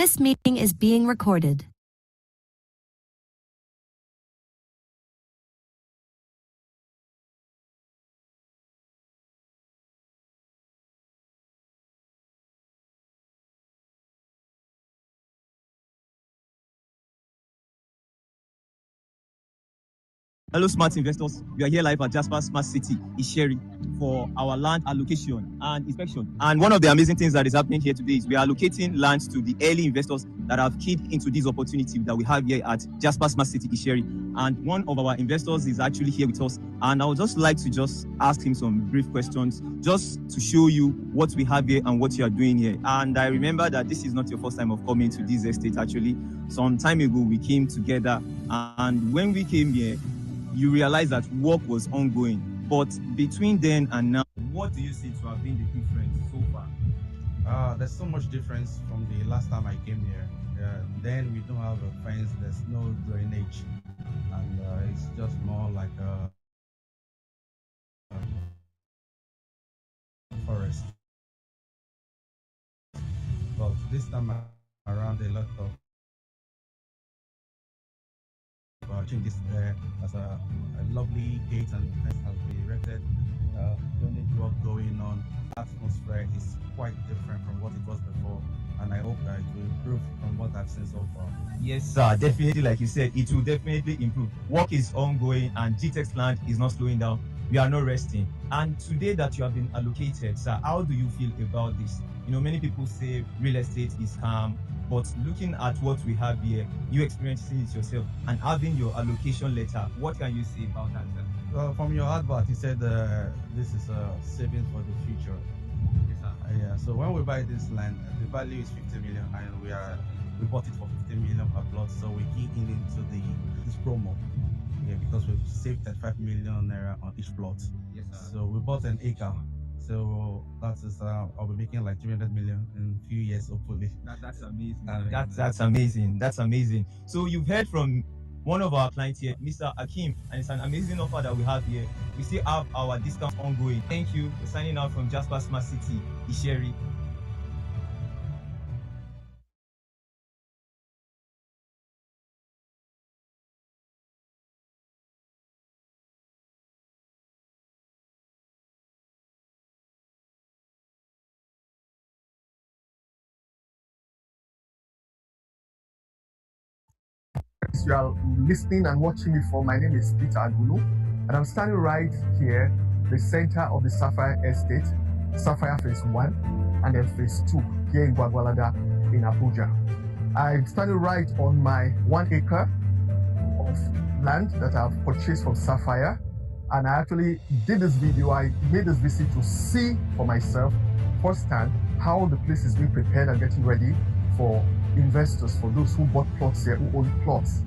This meeting is being recorded. Hello, smart investors. We are here live at Jasper Smart City, Isheri, for our land allocation and inspection. And one of the amazing things that is happening here today is we are allocating lands to the early investors that have keyed into this opportunity that we have here at Jasper Smart City, Isheri. And one of our investors is actually here with us. And I would just like to just ask him some brief questions just to show you what we have here and what you are doing here. And I remember that this is not your first time of coming to this estate. Actually, some time ago we came together, and when we came here, you realize that work was ongoing. But between then and now, what do you see to have been the difference so far? There's so much difference from the last time I came here. Then we don't have a fence, there's no drainage, and it's just more like a forest. But this time around, a lot of changes there. As a lovely gate and fence has been erected, drainage work going on. Atmosphere is quite different from what it was before, and I hope that it will improve from what I've seen so far. Yes, sir, definitely. Like you said, it will definitely improve. Work is ongoing and GTEX land is not slowing down. We are not resting. And today that you have been allocated, sir, how do you feel about this? You know, many people say real estate is calm, but looking at what we have here, you experiencing it yourself and having your allocation letter, what can you say about that, sir? From your advert, you said this is a savings for the future. Yes, sir. Yeah. So when we buy this land, the value is 50 million, and we bought it for 50 million per plot. So we key in into this promo, yeah, because we've saved 35 million naira on each plot. Yes, sir. So we bought an acre. So that is I'll be making like 300 million in a few years, hopefully. That's amazing. That's amazing. That's amazing. So you've heard from one of our clients here, Mr. Akim, and it's an amazing offer that we have here. We still have our discount ongoing. Thank you for signing out from Jasper Smart City, Isheri. You are listening and watching me from. My name is Peter Agunu, and I'm standing right here, the center of the Sapphire Estate, Sapphire Phase 1 and then Phase 2 here in Gwagwalada in Abuja. I'm standing right on my 1 acre of land that I've purchased from Sapphire, and I actually did this video. I made this visit to see for myself firsthand how the place is being prepared and getting ready for investors, for those who bought plots here, who own plots.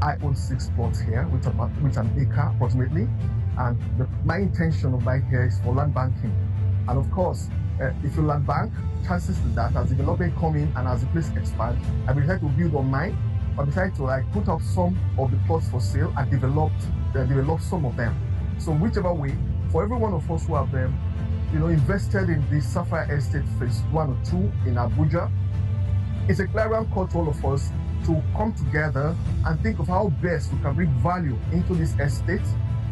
I own 6 plots here with an acre approximately, and my intention of buying here is for land banking. And of course, if you land bank, chances to that as development come in and as the place expands, I will try to build on mine, but decide to put up some of the plots for sale and develop some of them. So whichever way, for every one of us who have invested in the Sapphire Estate Phase 1 or 2 in Abuja, it's a clarion call to all of us to come together and think of how best we can bring value into this estate.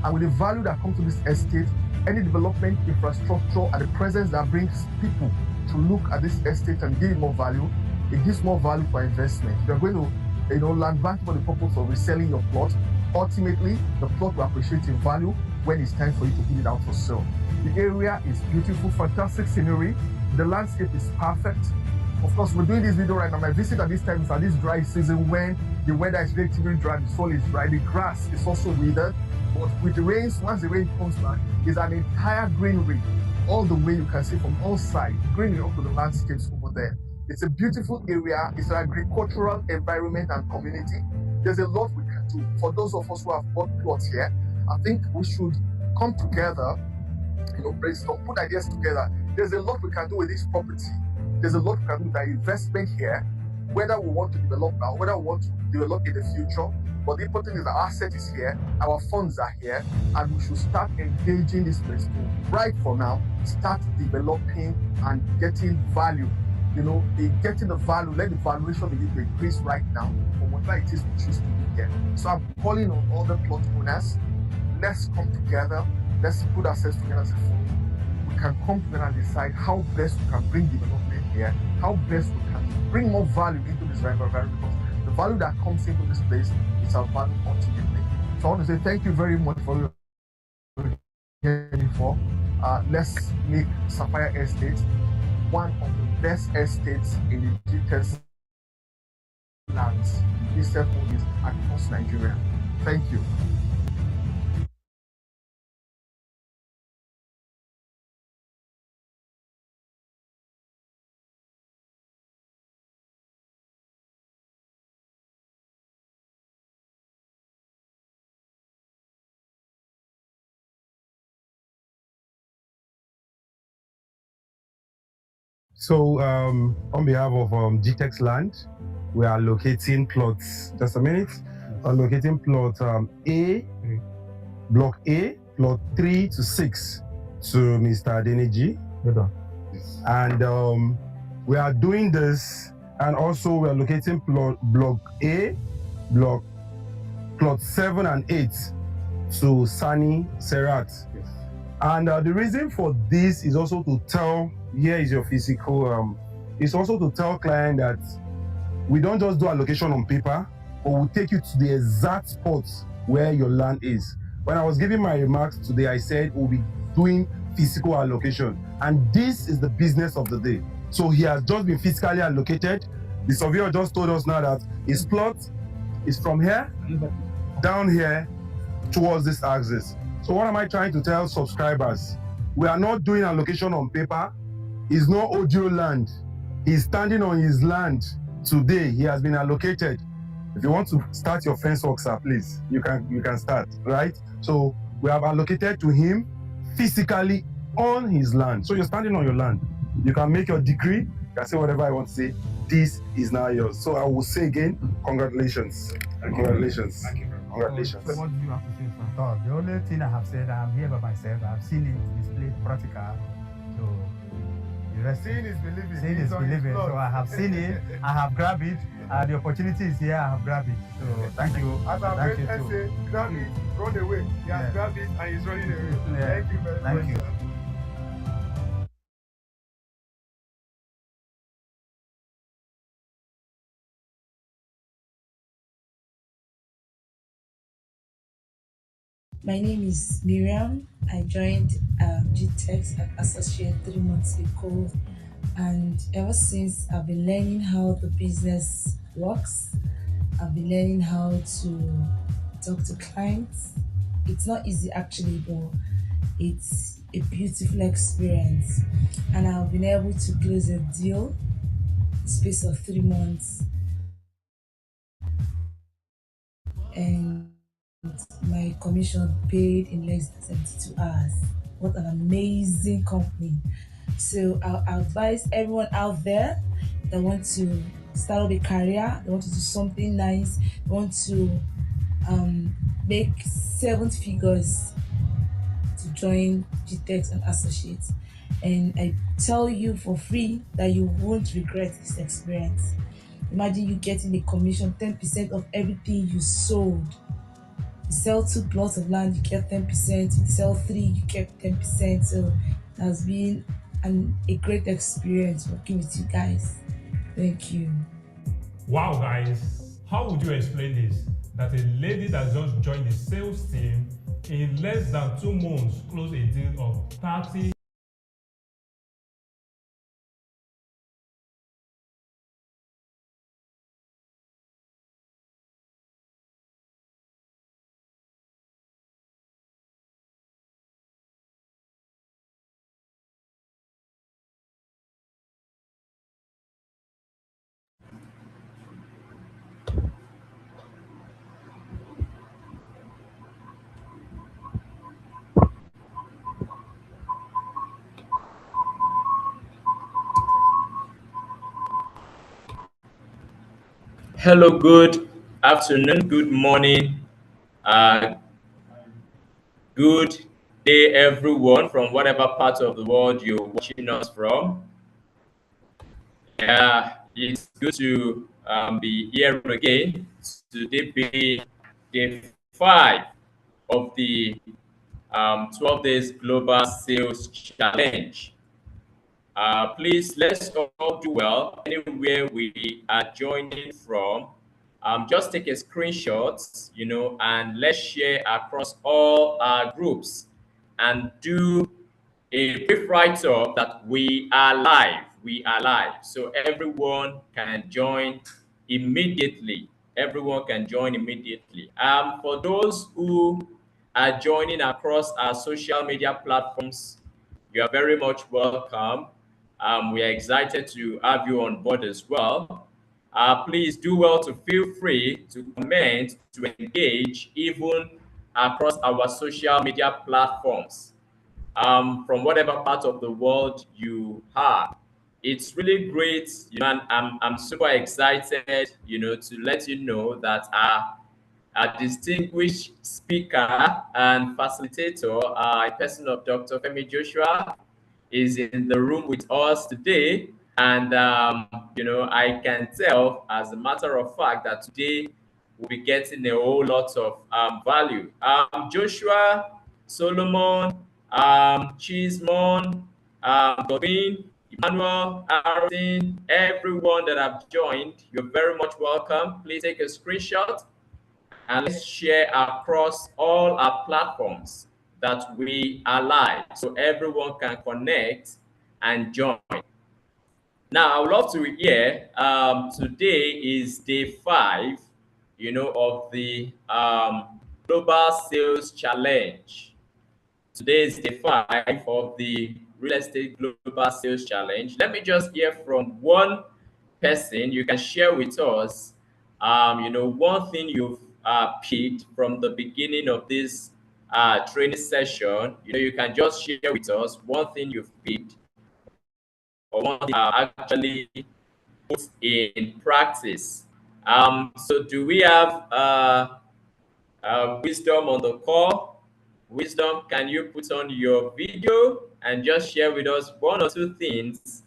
And with the value that comes to this estate, any development, infrastructure, and the presence that brings people to look at this estate and give it more value, it gives more value for investment. If you're going to land bank for the purpose of reselling your plot, ultimately the plot will appreciate in value when it's time for you to put it out for sale. The area is beautiful, fantastic scenery. The landscape is perfect. Of course, we're doing this video right now. My visit at this time is at this dry season when the weather is relatively dry, the soil is dry, the grass is also withered. But with the rains, once the rain comes back, it's an entire greenery. All the way you can see from all sides, greenery up to the landscapes over there. It's a beautiful area. It's an agricultural environment and community. There's a lot we can do. For those of us who have bought plots here, I think we should come together, brainstorm, put ideas together. There's a lot we can do with this property. There's a lot we can do with our investment here, whether we want to develop now, whether we want to develop in the future. But the important thing is our asset is here, our funds are here, and we should start engaging this place to, right for now, start developing and getting value getting the value, let the valuation begin to increase right now for whatever it is we choose to do here. So I'm calling on all the plot owners. Let's come together. Let's put ourselves together as a forum. We can come together and decide how best we can bring development here, how best we can bring more value into this environment, because the value that comes into this place is our value ultimately. So I want to say thank you very much for your hearing for. Let's make Sapphire Estate one of the best estates in the GTEx lands, listed holdings across Nigeria. Thank you. So on behalf of GTEx Land, we are locating plots. Just a minute. Locating plot Block A, plot 3 to 6 to Mr. Adeniji. And we are doing this, and also we are locating Block A, plot 7 and 8 to Sani Serat. And the reason for this is also to tell, here is your physical, it's also to tell client that we don't just do allocation on paper, but we'll take you to the exact spot where your land is. When I was giving my remarks today, I said we'll be doing physical allocation, and this is the business of the day. So he has just been physically allocated. The surveyor just told us now that his plot is from here down here towards this axis. So what am I trying to tell subscribers? We are not doing allocation on paper. It's no audio land. He's standing on his land today. He has been allocated. If you want to start your fence work, sir, please, you can start, right? So we have allocated to him physically on his land. So you're standing on your land. You can make your decree. You can say whatever I want to say. This is now yours. So I will say again, congratulations. Congratulations. Thank you. Congratulations. So what do you have to say, sir? The only thing I have said, I'm here by myself. I've seen it displayed practical. So the rest, Seeing is believing. seeing is believing. So I have seen it. I have grabbed it. The opportunity is here. I have grabbed it. So thank you. As our Thank you friend too. say, grab it, run away. He has Yeah. grabbed it and he's running away. Yeah. Thank you very Thank much. you. Sir. My name is Miriam. I joined GTEx as associate 3 months ago, and ever since I've been learning how the business works. I've been learning how to talk to clients. It's not easy actually, but it's a beautiful experience, and I've been able to close a deal in the space of 3 months, and my commission paid in less than 72 hours. What an amazing company. So I'll advise everyone out there that want to start up a career, they want to do something nice, they want to make 7 figures, to join GTEx and Associates. And I tell you for free that you won't regret this experience. Imagine you getting a commission 10% of everything you sold. You sell 2 plots of land, you get 10%. You sell 3, you get 10%. So it has been a great experience working with you guys. Thank you. Wow, guys, how would you explain this? That a lady that just joined the sales team in less than 2 months closed a deal of 30. Hello, good afternoon, good morning, good day, everyone, from whatever part of the world you're watching us from. It's good to be here again. Today be day 5 of the 12 days global sales challenge. Please, let's all do well anywhere we are joining from. Just take a screenshot, and let's share across all our groups and do a brief write-up that we are live. We are live, so everyone can join immediately. Everyone can join immediately. For those who are joining across our social media platforms, you are very much welcome. We are excited to have you on board as well. Please do well to feel free to comment, to engage, even across our social media platforms. From whatever part of the world you are. It's really great, and I'm super excited, to let you know that our distinguished speaker and facilitator, a person of Dr. Femi Joshua, is in the room with us today. And, I can tell, as a matter of fact, that today we'll be getting a whole lot of value. Joshua, Solomon, Chismon, Gobin, Emmanuel, Aaron, everyone that have joined, you're very much welcome. Please take a screenshot and let's share across all our platforms that we are live so everyone can connect and join. Now, I would love to hear, today is day 5, of the Global Sales Challenge. Today is day 5 of the Real Estate Global Sales Challenge. Let me just hear from one person. You can share with us, one thing you've picked from the beginning of this training session. You can just share with us one thing you've picked or one thing actually put in practice. So do we have Wisdom on the call? Wisdom, can you put on your video and just share with us one or two things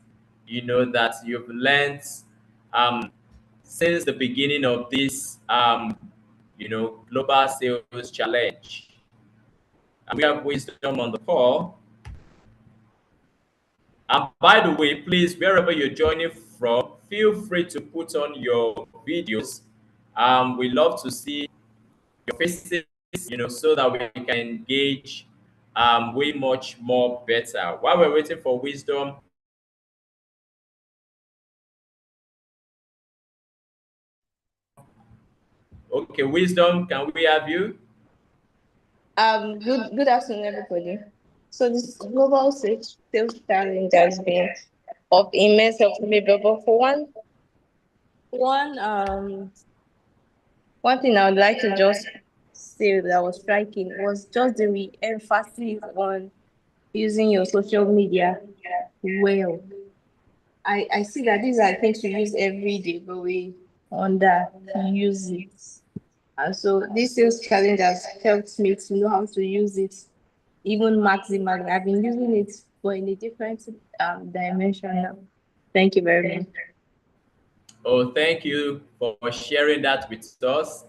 that you've learned since the beginning of this global sales challenge? And we have Wisdom on the call. And by the way, please, wherever you're joining from, feel free to put on your videos. We love to see your faces, so that we can engage way much more better. While we're waiting for Wisdom, okay, Wisdom, can we have you? Good afternoon, everybody. So this global sales challenge has been of immense help to me. But for one thing I would like to just say that was striking was just the emphasis on using your social media well. I see that these are things we use every day, but we use it. And so this sales challenge has helped me to know how to use it even maximally. I've been using it, but in a different dimension now. Thank you very much. Oh, thank you for sharing that with us.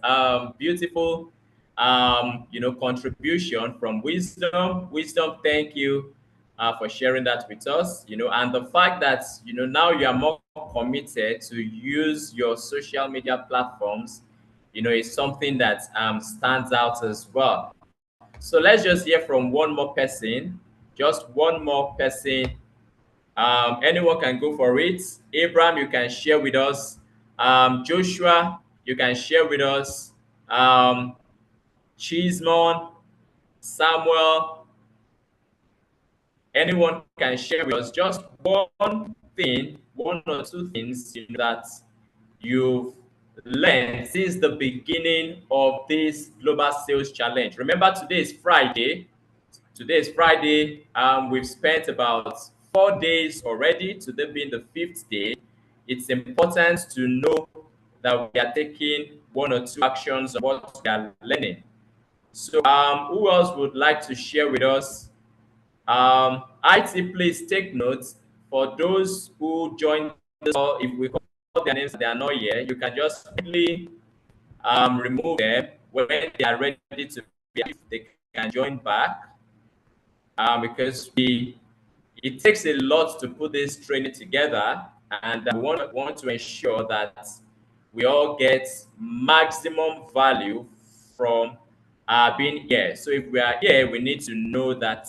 Beautiful, contribution from Wisdom. Wisdom, thank you for sharing that with us. And the fact that, now you are more committed to use your social media platforms, is something that stands out as well. So let's just hear from one more person, just one more person. Anyone can go for it. Abraham, you can share with us. Joshua, you can share with us. Chismon, Samuel, anyone can share with us just one thing, one or two things that you've learned since the beginning of this global sales challenge. Remember, today is Friday. Today is Friday. We've spent about 4 days already, today being the 5th day. It's important to know that we are taking one or two actions on what we are learning. So who else would like to share with us? IT, please take notes for those who joined this call, if we call their names, they are not here, you can just quickly remove them when they are ready to be active. They can join back because it takes a lot to put this training together, and we want to ensure that we all get maximum value from being here. So if we are here, we need to know that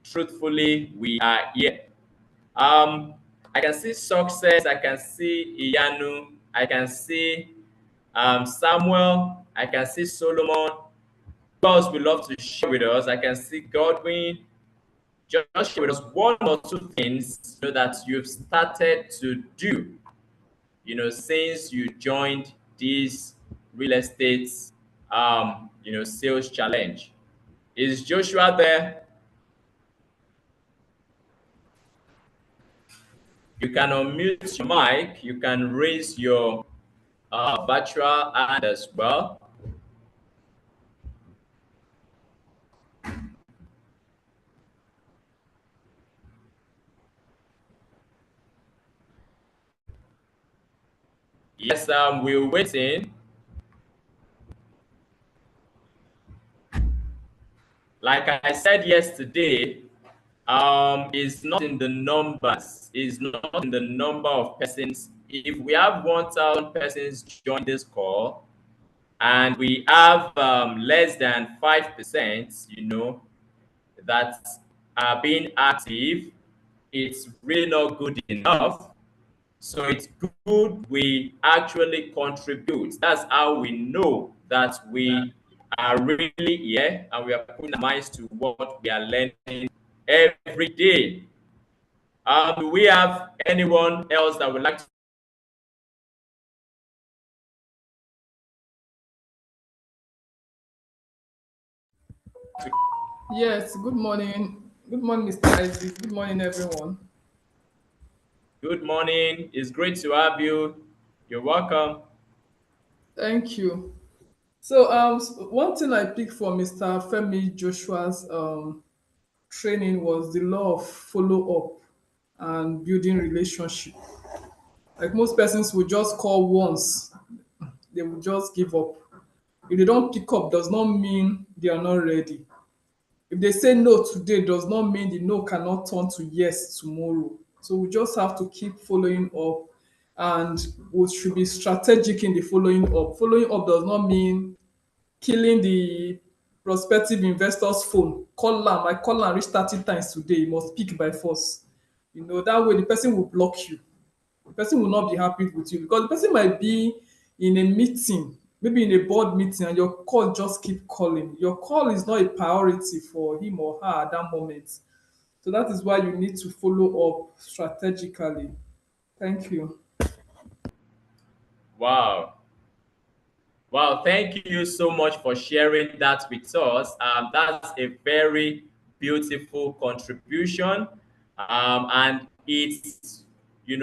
truthfully we are here. I can see Success, I can see Iyanu, I can see Samuel, I can see Solomon. Who else would love to share with us? I can see Godwin. Just share with us one or two things that you've started to do, since you joined this real estate, sales challenge. Is Joshua there? You can unmute your mic. You can raise your virtual hand as well. Yes, we're waiting. Like I said yesterday, it's not in the numbers. It's not in the number of persons. If we have 1,000 persons join this call, and we have less than 5%, that are being active, it's really not good enough. So it's good we actually contribute. That's how we know that we are really here and we are putting our minds to what we are learning every day. Do we have anyone else that would like to? Yes, good morning. Good morning, Mr. Isaac. Good morning, everyone. Good morning. It's great to have you. You're welcome. Thank you. So, one thing I picked from Mr. Femi Joshua's training was the law of follow up and building relationship. Like most persons will just call once, they will just give up. If they don't pick up, does not mean they are not ready. If they say no today, does not mean the no cannot turn to yes tomorrow. So we just have to keep following up, and we should be strategic in the following up. Following up does not mean killing the prospective investor's phone. Call am, I call am reach 30 times today, you must pick by force. That way the person will block you. The person will not be happy with you because the person might be in a meeting, maybe in a board meeting, and your call just keep calling. Your call is not a priority for him or her at that moment. So that is why you need to follow up strategically. Thank you. Wow. Wow, thank you so much for sharing that with us. That's a very beautiful contribution. And it's,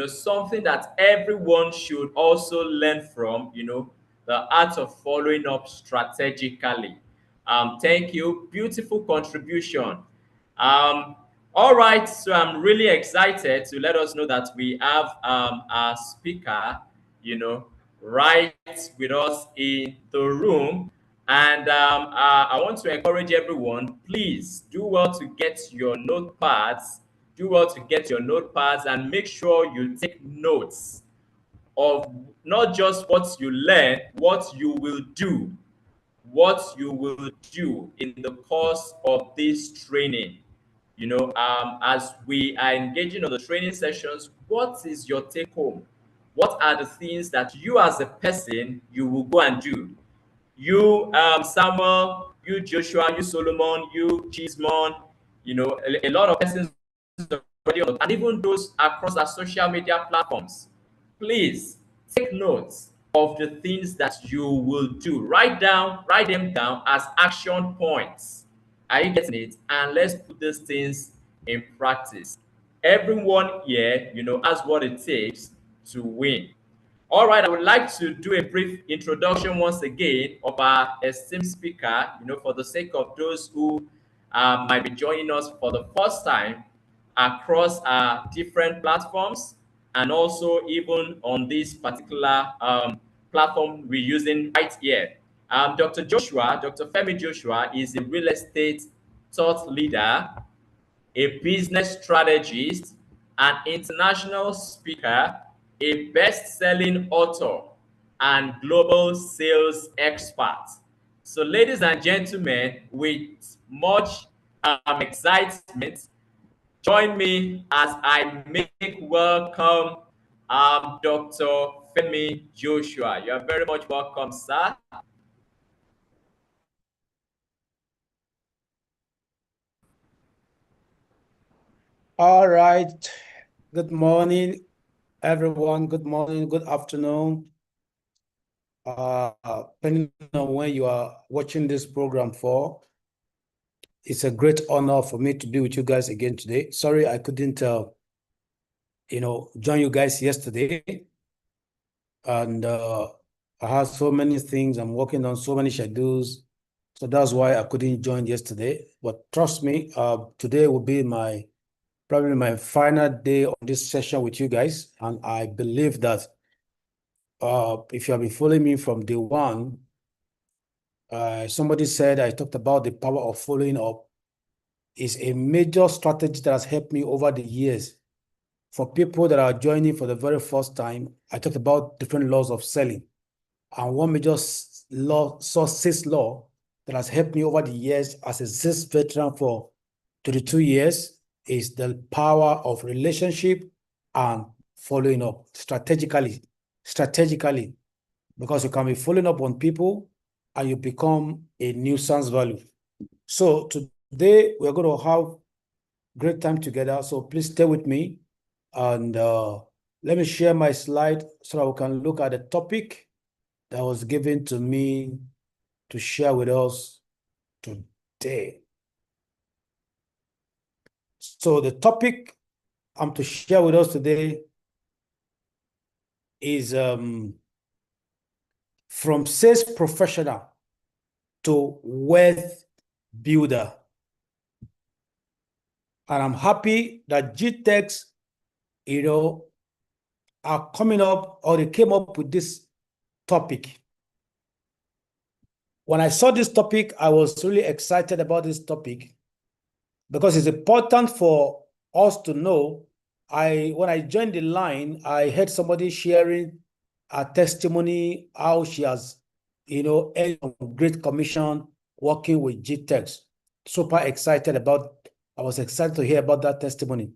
something that everyone should also learn from, the art of following up strategically. Thank you. Beautiful contribution. All right, so I'm really excited to let us know that we have our speaker, right with us in the room. And I want to encourage everyone, please do well to get your notepads. Do well to get your notepads and make sure you take notes of not just what you learn, what you will do. What you will do in the course of this training. As we are engaging on the training sessions, what is your take home? What are the things that you as a person, you will go and do? You, Samuel, you, Joshua, you, Solomon, you, Chismon, a lot of persons already, and even those across our social media platforms. Please take notes of the things that you will do. Write them down as action points. Are you getting it? And let's put these things in practice. Everyone here, has what it takes to win. All right, I would like to do a brief introduction once again of our esteemed speaker, for the sake of those who might be joining us for the first time across our different platforms. and also even on this particular platform we're using right here. Dr. Femi Joshua is a real estate thought leader, a business strategist, an international speaker, a best-selling author, and global sales expert. So, ladies and gentlemen, with much excitement, join me as I make welcome Dr. Femi Joshua. You are very much welcome, sir. All right. Good morning, everyone. Good morning, good afternoon. Depending on when you are watching this program for, it's a great honor for me to be with you guys again today. Sorry, I couldn't, join you guys yesterday. And I had so many things. I'm working on so many schedules. So that's why I couldn't join yesterday. But trust me, today will be probably my final day on this session with you guys. And I believe that if you have been following me from day one, somebody said I talked about the power of following up. Is a major strategy that has helped me over the years. For people that are joining for the very first time, I talked about different laws of selling. And one major law, sales law, that has helped me over the years as a sales veteran for 32 years is the power of relationship and following up strategically, because you can be following up on people and you become a nuisance value. So today we're going to have great time together. So please stay with me and let me share my slide so that we can look at the topic that was given to me to share with us today. So the topic I'm to share with us today is from sales professional to wealth builder. And I'm happy that GTEx, are coming up, or they came up with this topic. When I saw this topic, I was really excited about this topic because it's important for us to know. When I joined the line, I heard somebody sharing a testimony, how she has, earned a great commission working with GTEx. Super excited I was excited to hear about that testimony.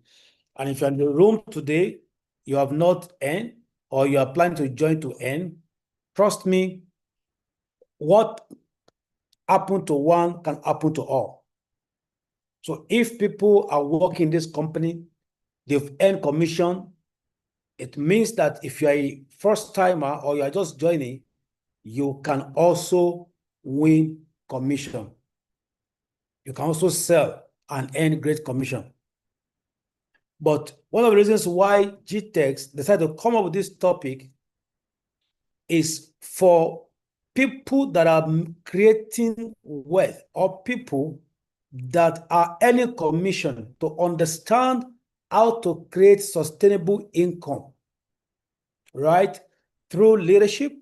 And if you're in the room today, you have not earned, or you are planning to join to earn, trust me, what happened to one can happen to all. So if people are working in this company, they've earned commission, it means that if you're a first timer or you're just joining, you can also win commission. You can also sell and earn great commission. But one of the reasons why GTEx decided to come up with this topic is for people that are creating wealth, or people that are earning commission, to understand how to create sustainable income, right? Through leadership,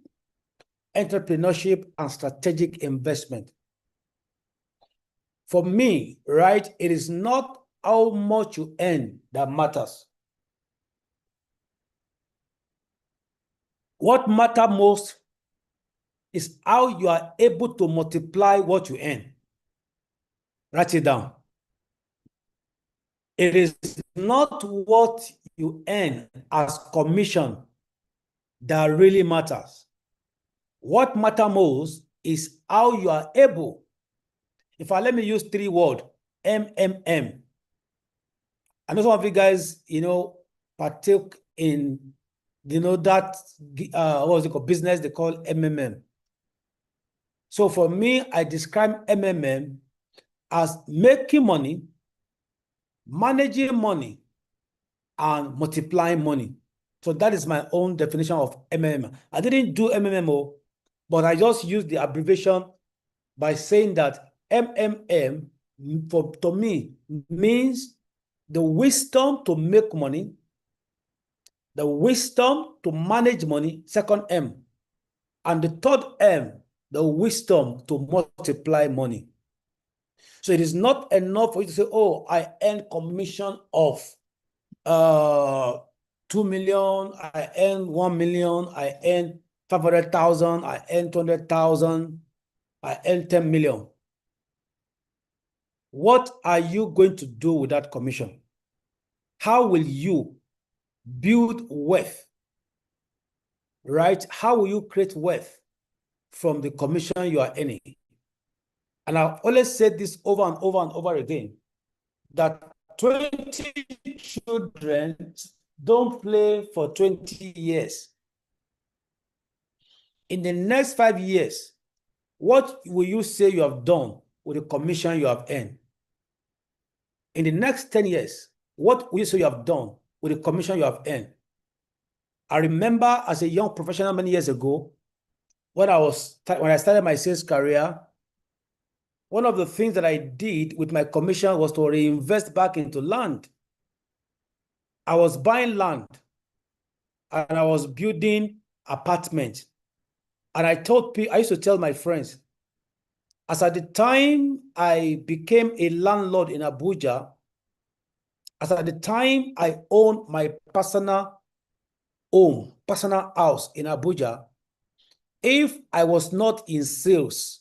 entrepreneurship, and strategic investment. For me, right, it is not how much you earn that matters. What matters most is how you are able to multiply what you earn. Write it down. It is not what you earn as commission that really matters. What matters most is how you are able. In fact, let me use 3 words, MMM. I know some of you guys, partake in, that, what was it called, business they call MMM. So for me, I describe MMM as making money, managing money, and multiplying money. So that is my own definition of MMM. I didn't do MMM, but I just used the abbreviation by saying that MMM, to me, means the wisdom to make money, the wisdom to manage money, second M. And the third M, the wisdom to multiply money. So it is not enough for you to say, oh, I earn commission of 2 million, I earn 1 million, I earn 500,000, I earn 200,000, I earn 10 million. What are you going to do with that commission? How will you build wealth? Right? How will you create wealth from the commission you are earning? And I've always said this over and over and over again, that 20 children don't play for 20 years. In the next 5 years, what will you say you have done with the commission you have earned? In the next 10 years, what will you say you have done with the commission you have earned? I remember as a young professional many years ago, when I started my sales career, one of the things that I did with my commission was to reinvest back into land. I was buying land and I was building apartments. And I used to tell my friends, as at the time I became a landlord in Abuja, as at the time I owned my personal home, personal house in Abuja, if I was not in sales,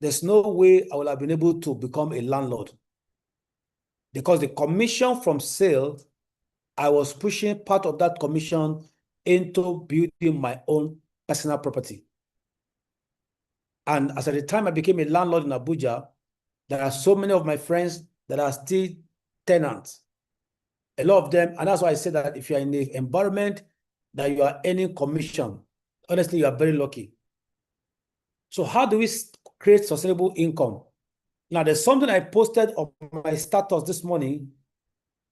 there's no way I would have been able to become a landlord. Because the commission from sales, I was pushing part of that commission into building my own personal property. And as at the time I became a landlord in Abuja, there are so many of my friends that are still tenants. A lot of them, and that's why I say that if you're in the environment that you are earning commission, honestly, you are very lucky. So how do we create sustainable income? Now, there's something I posted on my status this morning,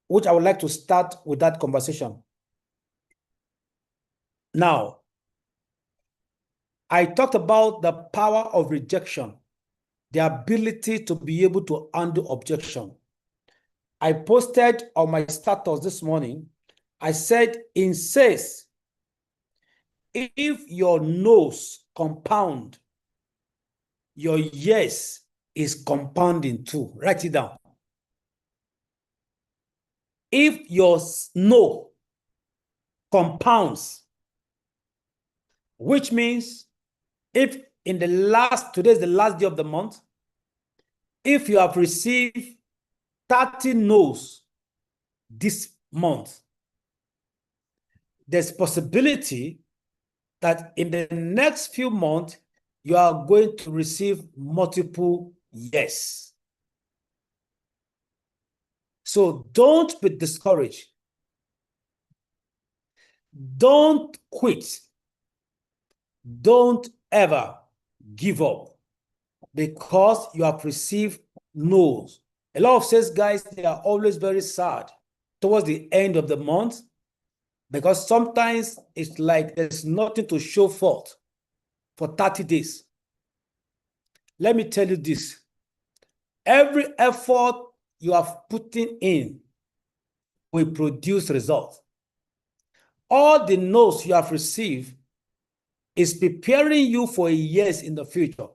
which I would like to start with that conversation. Now, I talked about the power of rejection, the ability to be able to handle objection. I posted on my status this morning, I said in sales, if your no's compound, your yes is compounding too. Write it down. If your no compounds, which means if in today is the last day of the month, if you have received 30 no's this month, there's possibility that in the next few months, you are going to receive multiple yes. So don't be discouraged. Don't quit. Don't ever give up because you have received no's. A lot of sales guys, they are always very sad towards the end of the month because sometimes it's like there's nothing to show forth for 30 days. Let me tell you this. Every effort you have put in will produce results. All the no's you have received is preparing you for a yes in the future.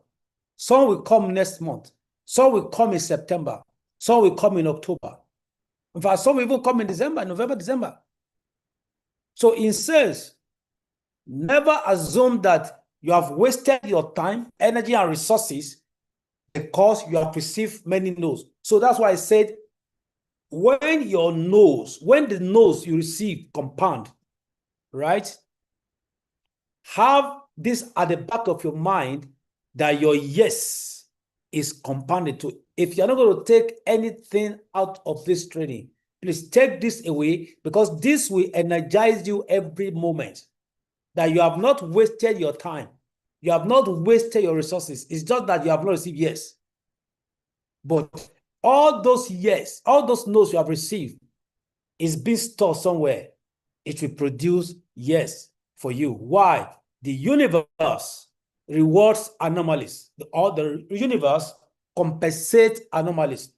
Some will come next month. Some will come in September. Some will come in October. In fact, some will even come in December, November, December. So in sales, never assume that you have wasted your time, energy, and resources because you have received many no's. So that's why I said, when the no's you receive compound, right? Have this at the back of your mind that your yes is compounded to. If you're not going to take anything out of this training, please take this away because this will energize you every moment. That you have not wasted your time. You have not wasted your resources. It's just that you have not received yes. But all those yes, all those no's you have received is being stored somewhere. It will produce yes for you. Why? The universe rewards anomalies. The universe compensates anomalies.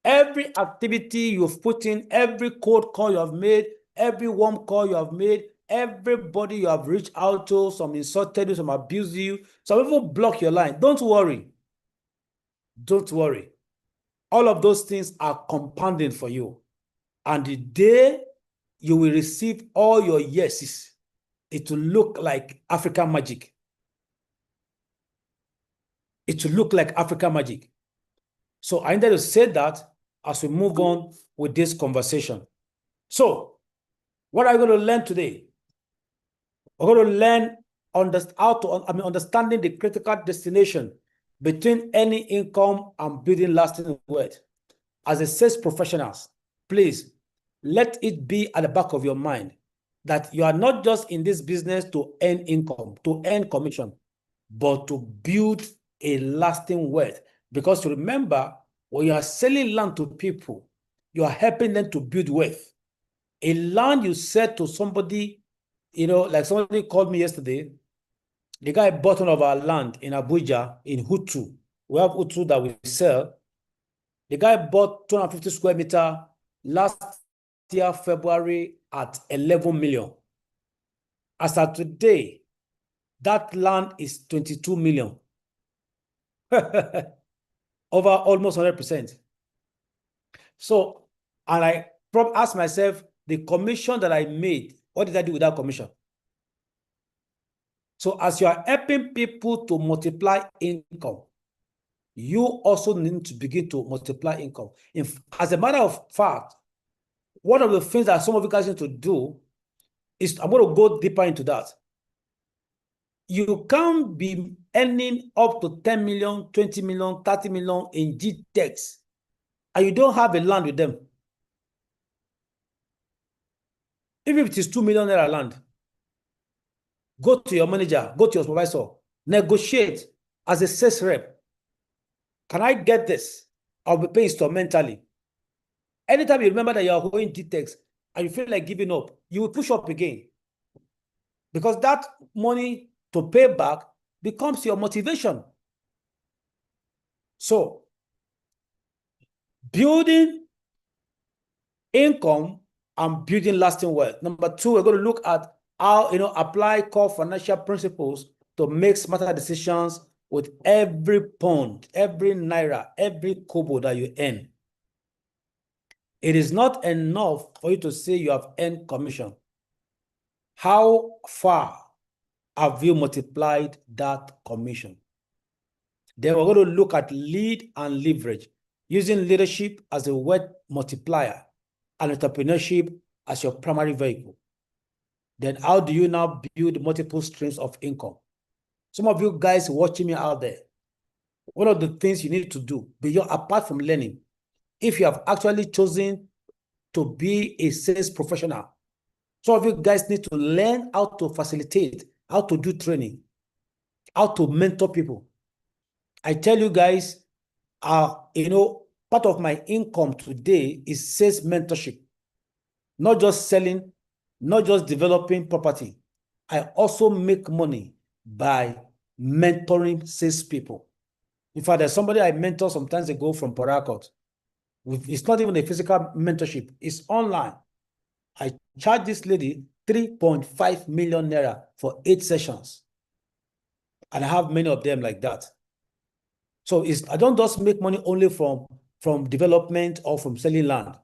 Every activity you've put in, every cold call you have made, every warm call you have made, everybody you have reached out to, some insulted you, some abused you, some even block your line. Don't worry. Don't worry. All of those things are compounding for you. And the day you will receive all your yeses, it will look like African magic. It will look like African magic. So I need to say that as we move on with this conversation. So, what are we going to learn today? We're going to learn understanding the critical destination between earning income and building lasting wealth. As a sales professionals, please let it be at the back of your mind that you are not just in this business to earn income, to earn commission, but to build a lasting wealth. Because remember, when you are selling land to people, you are helping them to build wealth. A land you sell to somebody, like somebody called me yesterday, the guy bought one of our land in Abuja, in Hutu. We have Hutu that we sell. The guy bought 250 square meter last year, February, at 11 million. As of today, that land is 22 million. Over almost 100%. So, and I asked myself, the commission that I made, what did I do with that commission? So as you are helping people to multiply income, you also need to begin to multiply income. As a matter of fact, one of the things that some of you guys need to do is, I'm going to go deeper into that. You can't be earning up to 10 million, 20 million, 30 million in GTEX, and you don't have a land with them. Even if it is 2 million naira land, go to your manager, go to your supervisor, negotiate as a sales rep. Can I get this? I'll be paying instrumentally. Anytime you remember that you are going GTEX and you feel like giving up, you will push up again. Because that money to pay back becomes your motivation. So, building income and building lasting wealth. Number two, we're going to look at how apply core financial principles to make smarter decisions with every pound, every naira, every kobo that you earn. It is not enough for you to say you have earned commission. How far have you multiplied that commission? Then we're going to look at lead and leverage, using leadership as a wealth multiplier and entrepreneurship as your primary vehicle. Then how do you now build multiple streams of income? Some of you guys watching me out there, one of the things you need to do, apart from learning, if you have actually chosen to be a sales professional, some of you guys need to learn how to facilitate, how to do training, how to mentor people. I tell you guys, part of my income today is sales mentorship. Not just selling, not just developing property. I also make money by mentoring salespeople. In fact, there's somebody I mentor sometimes ago from Port Harcourt. It's not even a physical mentorship, it's online. I charge this lady 3.5 million naira for 8 sessions. And I have many of them like that. So I don't just make money only from development or from selling land.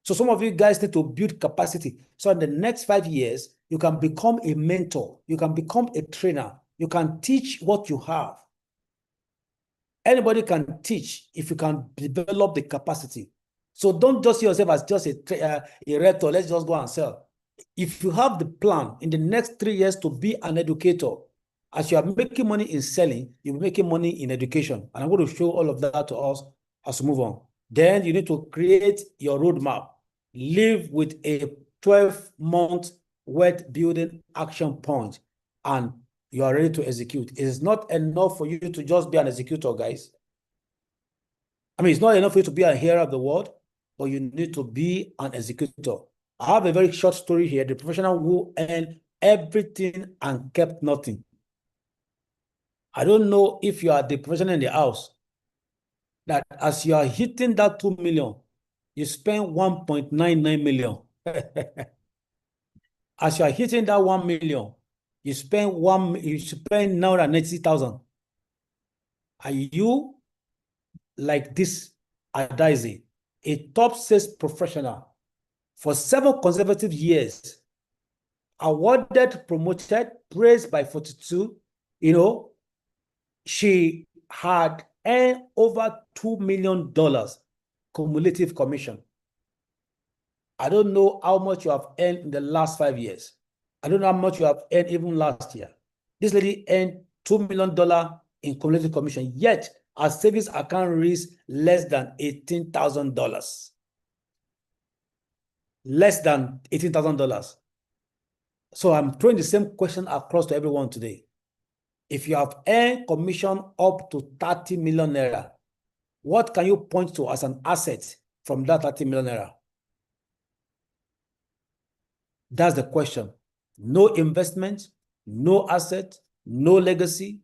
So some of you guys need to build capacity. So in the next 5 years, you can become a mentor. You can become a trainer. You can teach what you have. Anybody can teach if you can develop the capacity. So don't just see yourself as just a rector. Let's just go and sell. If you have the plan in the next 3 years to be an educator, as you are making money in selling, you'll be making money in education. And I'm going to show all of that to us as we move on. Then you need to create your roadmap. Live with a 12-month wealth building action point, and you are ready to execute. It is not enough for you to just be an executor, guys. I mean, it's not enough for you to be a hearer of the word, but you need to be an executor. I have a very short story here. The professional who earned everything and kept nothing. I don't know if you are the professional in the house, that as you are hitting that 2 million, you spend 1.99 million. As you are hitting that 1 million, you spend 980,000. Are you like this Adaeze, a top sales professional for 7 consecutive years, awarded, promoted, praised by 42, she had earned over $2 million cumulative commission. I don't know how much you have earned in the last 5 years. I don't know how much you have earned even last year. This lady earned $2 million in cumulative commission, yet her savings account raised less than $18,000. Less than $18,000. So I'm throwing the same question across to everyone today. If you have earned commission up to 30 million naira, what can you point to as an asset from that 30 million naira? That's the question. No investment, no asset, no legacy.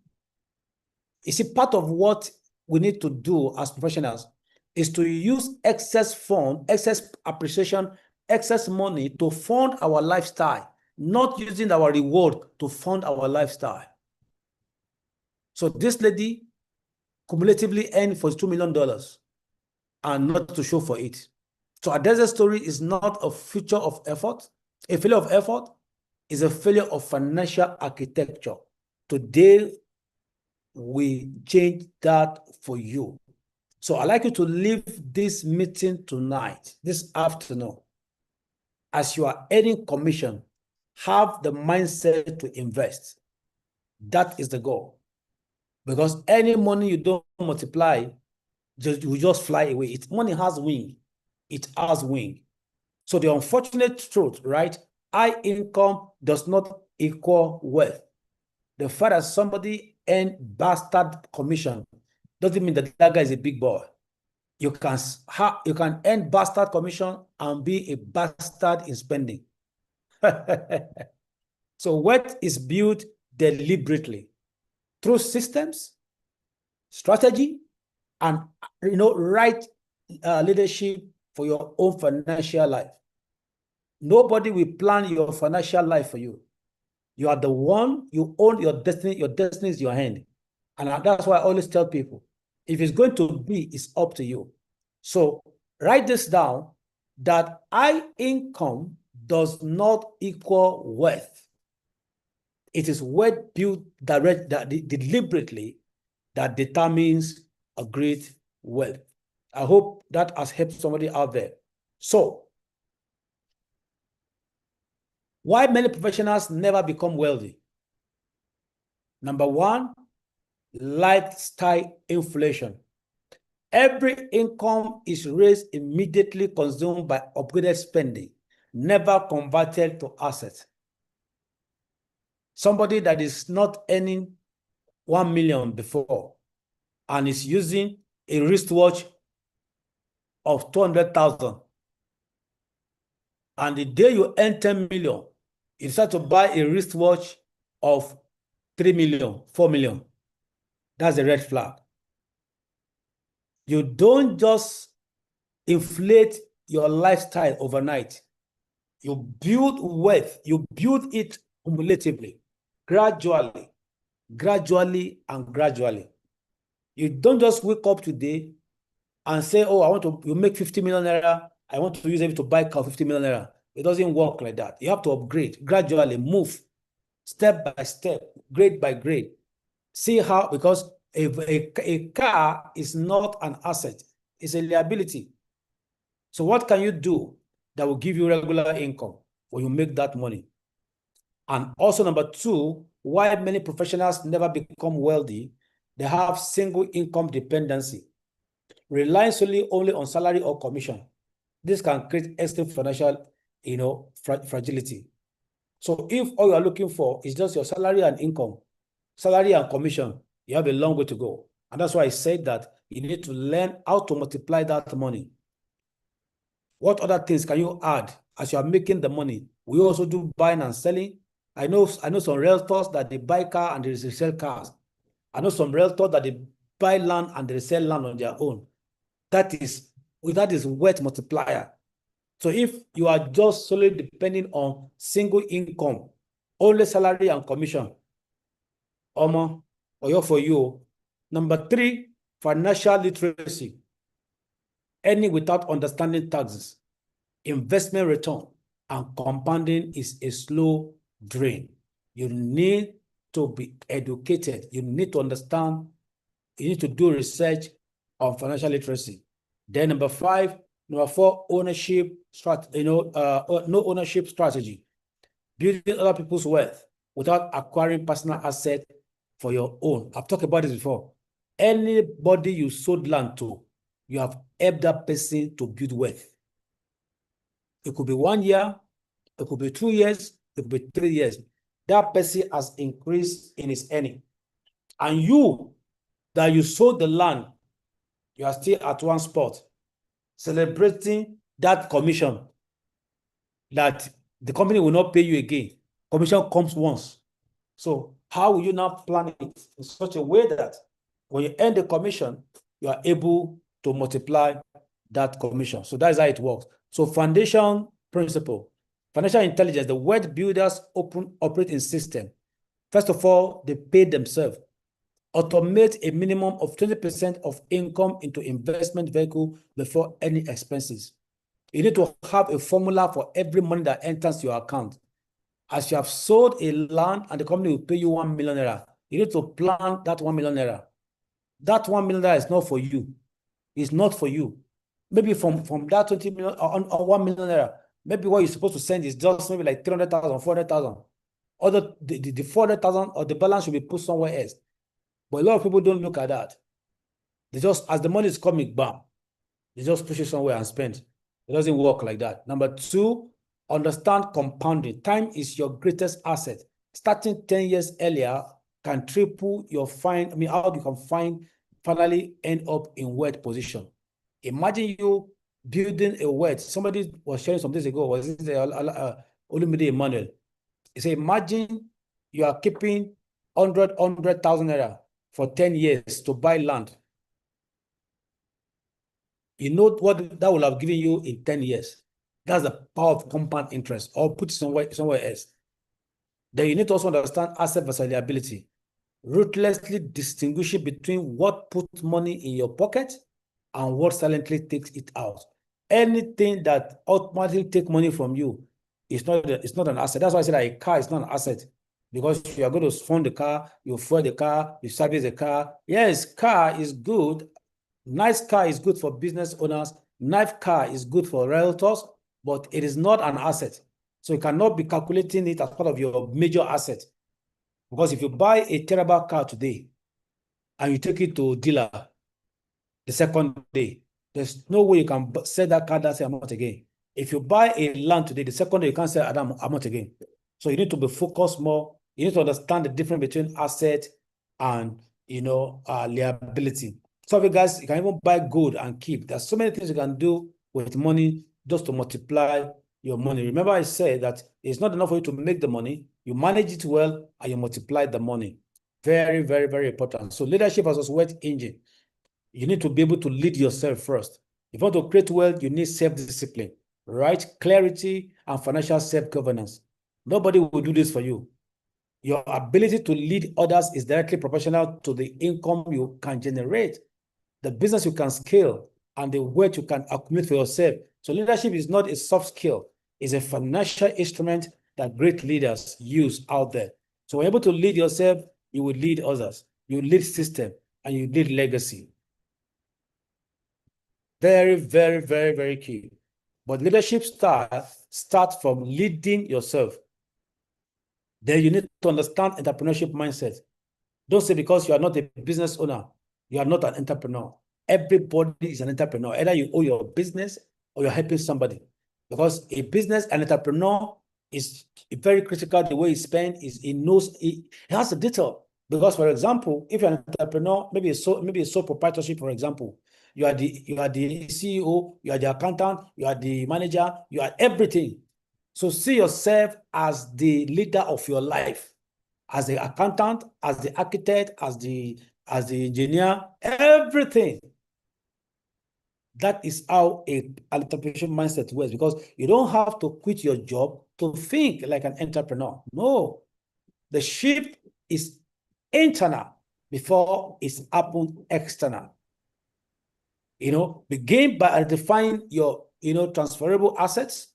You see, part of what we need to do as professionals is to use excess fund, excess appreciation, excess money to fund our lifestyle, not using our reward to fund our lifestyle. So this lady cumulatively earned $42 million and not to show for it. So Adaeze's story is not a future of effort. A failure of effort is a failure of financial architecture. Today, we change that for you. So I'd like you to leave this meeting tonight, this afternoon. As you are earning commission, have the mindset to invest. That is the goal. Because any money you don't multiply, you just fly away. Money has wing. It has wing. So the unfortunate truth, right? High income does not equal wealth. The fact that somebody earned bastard commission doesn't mean that that guy is a big boy. You can earn bastard commission and be a bastard in spending. So wealth is built deliberately through systems, strategy, and right leadership for your own financial life. Nobody will plan your financial life for you. You are the one, you own your destiny. Your destiny is your hand. And that's why I always tell people, if it's going to be, it's up to you. So write this down, that high income does not equal wealth. It is wealth built deliberately that determines a great wealth. I hope that has helped somebody out there. So, why many professionals never become wealthy? Number one, lifestyle inflation. Every income is raised immediately consumed by upgraded spending, never converted to assets. Somebody that is not earning 1 million before and is using a wristwatch of 200,000, and the day you earn 10 million, you decide to buy a wristwatch of 3 million, 4 million. That's a red flag. You don't just inflate your lifestyle overnight. You build wealth. You build it cumulatively, gradually, and gradually. You don't just wake up today and say, oh, you make 50 million naira. I want to use it to buy car 50 million naira. It doesn't work like that. You have to upgrade, gradually move, step by step, grade by grade. See how, because a car is not an asset, it's a liability. So what can you do that will give you regular income when you make that money? And also number two, why many professionals never become wealthy, they have single income dependency, relying solely only on salary or commission. This can create extreme financial, fragility. So if all you are looking for is just your salary and income, salary and commission, you have a long way to go. And that's why I said that you need to learn how to multiply that money. What other things can you add as you are making the money? We also do buying and selling. I know some realtors that they buy car and they sell cars. I know some realtors that they buy land and they sell land on their own. That is wealth multiplier. So if you are just solely depending on single income, only salary and commission, or for you. Number 3, financial literacy. Earning without understanding taxes, investment return, and compounding is a slow drain. You need to be educated. You need to understand. You need to do research on financial literacy. Then number 4, ownership no ownership strategy. Building other people's wealth without acquiring personal asset for your own. I've talked about this before. Anybody you sold land to, you have helped that person to build wealth. It could be 1 year, it could be 2 years, it could be 3 years. That person has increased in his earning. And you, that you sold the land, you are still at one spot, celebrating that commission that the company will not pay you again. Commission comes once. So how will you now plan it in such a way that when you earn the commission, you are able to multiply that commission? So that's how it works. So foundation principle, financial intelligence, the wealth builders operate in system. First of all, they pay themselves. Automate a minimum of 20% of income into investment vehicle before any expenses. You need to have a formula for every money that enters your account. As you have sold a land and the company will pay you 1 million naira, you need to plan that 1 million naira. That 1 million naira is not for you. It's not for you. Maybe from that 20 million or 1 million naira, maybe what you're supposed to send is just maybe like 300,000, 400,000. Or the 400,000 or the balance should be put somewhere else. But a lot of people don't look at that. They just, as the money is coming, bam, they just push it somewhere and spend. It doesn't work like that. Number 2, understand compounding. Time is your greatest asset. Starting 10 years earlier can triple your how you can finally end up in wealth position. Imagine you building a wealth. Somebody was sharing some days ago, was it Olumide Emmanuel? He said, imagine you are keeping 100,000 naira for 10 years to buy land. You know what that will have given you in 10 years. That's the power of compound interest, or put it somewhere else. Then you need to also understand asset versatility. Ruthlessly distinguishing between what puts money in your pocket and what silently takes it out. Anything that automatically takes money from you is not an asset. That's why I said that a car is not an asset. Because you are going to fund the car, you fuel the car, you service the car. Yes, car is good. Nice car is good for business owners. Nice car is good for realtors, but it is not an asset. So you cannot be calculating it as part of your major asset. Because if you buy a terrible car today and you take it to a dealer the second day, there's no way you can sell that car that same amount again. If you buy a land today, the second day you can't sell that amount again. So you need to be focused more. You need to understand the difference between asset and liability. So you guys, you can even buy gold and keep. There's so many things you can do with money just to multiply your money. Remember, I said that it's not enough for you to make the money. You manage it well and you multiply the money. Very, very, very important. So leadership as a wealth engine. You need to be able to lead yourself first. If you want to create wealth, you need self-discipline, right? Clarity and financial self-governance. Nobody will do this for you. Your ability to lead others is directly proportional to the income you can generate, the business you can scale, and the wealth you can accumulate for yourself. So leadership is not a soft skill. It's a financial instrument that great leaders use out there. So when you're able to lead yourself, you will lead others. You lead system, and you lead legacy. Very, very, very, very key. But leadership starts from leading yourself. Then you need to understand entrepreneurship mindset. Don't say because you are not a business owner, you are not an entrepreneur. Everybody is an entrepreneur. Either you own your business or you're helping somebody. Because a business, an entrepreneur is very critical. The way he spends is he knows he has the detail. Because, for example, if you're an entrepreneur, maybe a sole proprietorship, for example, you are the CEO, you are the accountant, you are the manager, you are everything. So see yourself as the leader of your life, as the accountant, as the architect, as the engineer, everything. That is how an entrepreneurship mindset works, because you don't have to quit your job to think like an entrepreneur. No, the shift is internal before it's happened external. Begin by identifying your, transferable assets,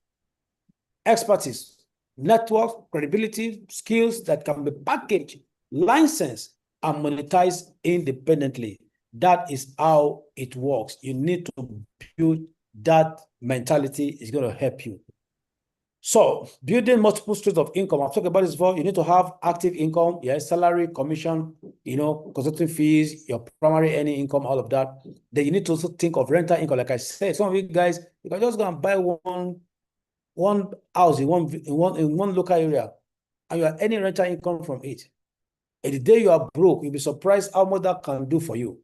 expertise, network, credibility, skills that can be packaged, licensed, and monetized independently. That is how it works. You need to build that mentality. Is going to help you. So building multiple streams of income. I've talked about this before. You need to have active income, salary, commission, consulting fees, your primary earning income, all of that. Then you need to also think of rental income. Like I said, some of you guys, you can just go and buy one house in one local area, and you are earning rental income from it. And the day you are broke, you'll be surprised how much that can do for you.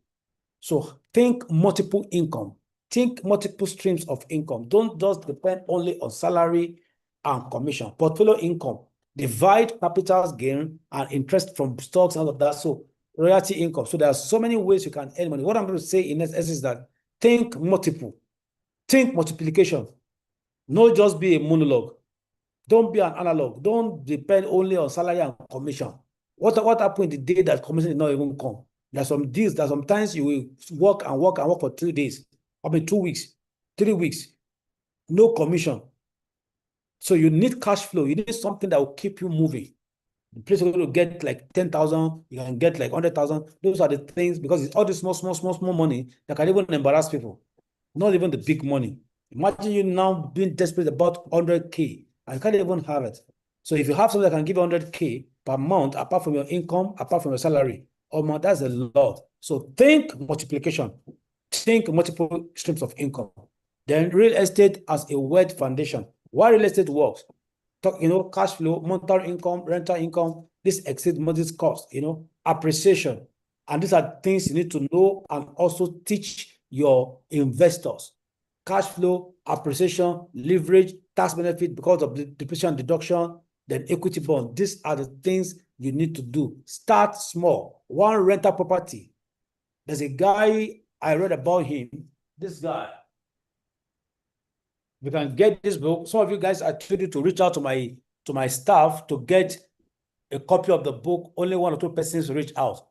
So think multiple income. Think multiple streams of income. Don't just depend only on salary and commission. Portfolio income. Divide capital gain and interest from stocks and all of that. So royalty income. So there are so many ways you can earn money. What I'm going to say in essence is that think multiple. Think multiplication. Not just be a monologue. Don't be an analog. Don't depend only on salary and commission. What happened the day that commission did not even come? There's some deals that sometimes you will work for 3 days. 2 weeks, 3 weeks. No commission. So you need cash flow. You need something that will keep you moving. The place you're going to get like 10,000, you can get like 100,000. Those are the things, because it's all this small money that can even embarrass people. Not even the big money. Imagine you now being desperate about 100K and you can't even have it. So if you have something that can give you 100K per month, apart from your income, apart from your salary, that's a lot. So think multiplication. Think multiple streams of income. Then real estate as a wealth foundation. Why real estate works? Cash flow, monthly income, rental income, this exceeds modest cost, appreciation. And these are things you need to know and also teach your investors. Cash flow, appreciation, leverage, tax benefit because of the depreciation deduction, then equity bond. These are the things you need to do. Start small. One rental property. There's a guy, I read about him. This guy. We can get this book. Some of you guys, I told you to reach out to my staff to get a copy of the book. Only 1 or 2 persons reach out.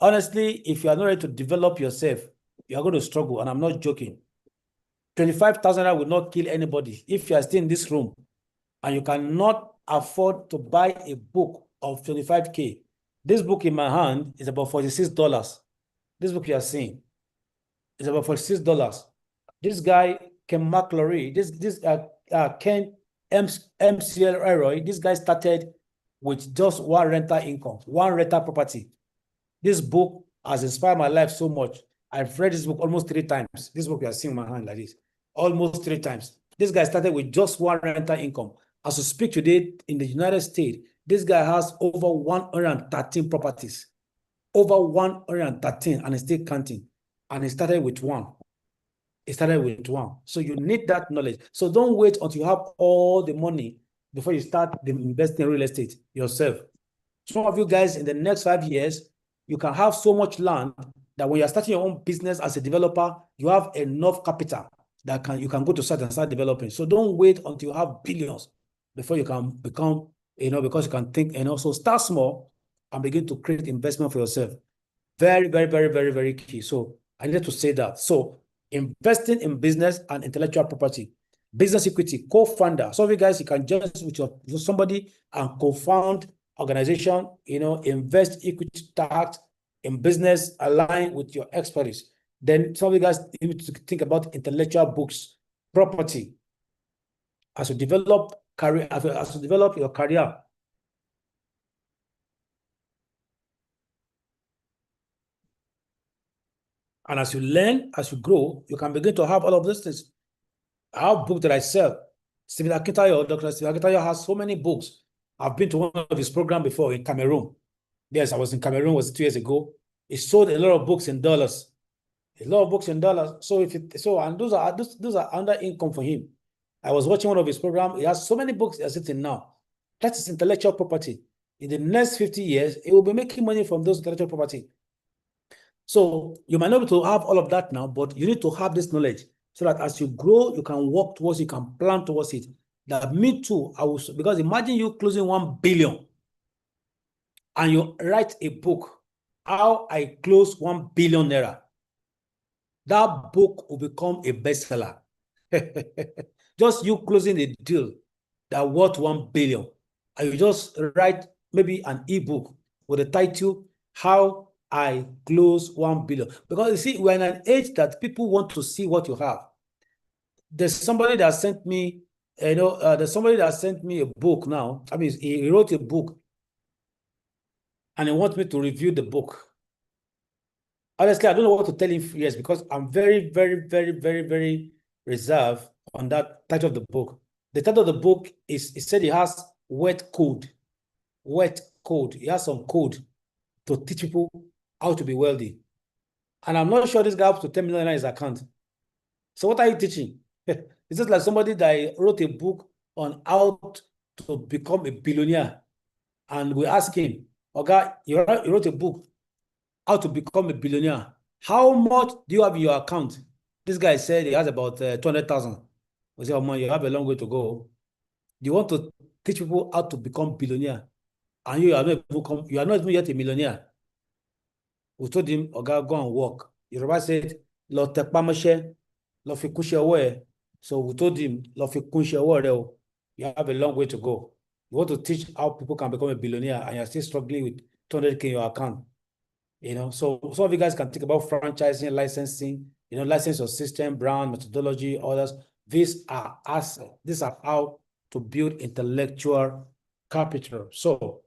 Honestly, if you are not ready to develop yourself, you are going to struggle, and I'm not joking. 25,000 will not kill anybody. If you are still in this room and you cannot afford to buy a book of 25K, this book in my hand is about $46. This book you are seeing is about $46. This guy, Ken McClory, Ken McElroy, this guy started with just one rental income, one rental property. This book has inspired my life so much. I've read this book almost 3 times. This book you are seeing in my hand like this, almost 3 times. This guy started with just one rental income. As we speak today in the United States, this guy has over 113 properties. Over 113, and he's still counting. And he started with one. So you need that knowledge. So don't wait until you have all the money before you start investing in real estate yourself. Some of you guys in the next 5 years, you can have so much land that when you're starting your own business as a developer, you have enough capital that you can go to site and start developing. So don't wait until you have billions before you can become, because you can think and also start small and begin to create investment for yourself. Very, very, very, very, very key. So I need to say that. So investing in business and intellectual property, business equity, co-founder. Some of you guys, you can just with somebody and co-found organization, invest equity tax in business aligned with your expertise. Then some of you guys need to think about intellectual books, property. As you develop your career. And as you learn, as you grow, you can begin to have all of these things. I have books that I sell. Stephen Akintayo, Dr. Stephen Akintayo has so many books. I've been to one of his programs before in Cameroon. Yes, I was in Cameroon, was 2 years ago. He sold a lot of books in dollars. A lot of books in dollars. So and those are under income for him. I was watching one of his programs. He has so many books he's sitting now. That is intellectual property. In the next 50 years, he will be making money from those intellectual property. So you might not be able to have all of that now, but you need to have this knowledge so that as you grow, you can work towards it, you can plan towards it. That me too, because imagine you closing 1 billion and you write a book, how I close 1 billion naira. That book will become a bestseller. Just you closing a deal that worth 1 billion. And you just write maybe an ebook with the title, How I Close 1 billion. Because you see, we're in an age that people want to see what you have. There's somebody that sent me, there's somebody that sent me a book now. I mean, he wrote a book and he wants me to review the book. Honestly, I don't know what to tell him, yes, because I'm very, very, very, very, very reserved on that title of the book. The title of the book is, it said he has wet code. Wet code. He has some code to teach people how to be wealthy. And I'm not sure this guy up to 10 million in his account. So what are you teaching? It's just like somebody that wrote a book on how to become a billionaire. And we ask him, okay, you wrote a book, how to become a billionaire. How much do you have in your account? This guy said he has about 200,000. We say, oh man, you have a long way to go. You want to teach people how to become billionaire, and you are not even yet a millionaire. We told him, okay, go and work. Yoruba said, Lo tepamoshe, lo fi kunse owo e. So we told him, Lo fi kunse owo re o. You have a long way to go. You want to teach how people can become a billionaire, and you're still struggling with 200K in your account. So some of you guys can think about franchising, licensing, license your system, brand, methodology, others. These are assets. These are how to build intellectual capital. So,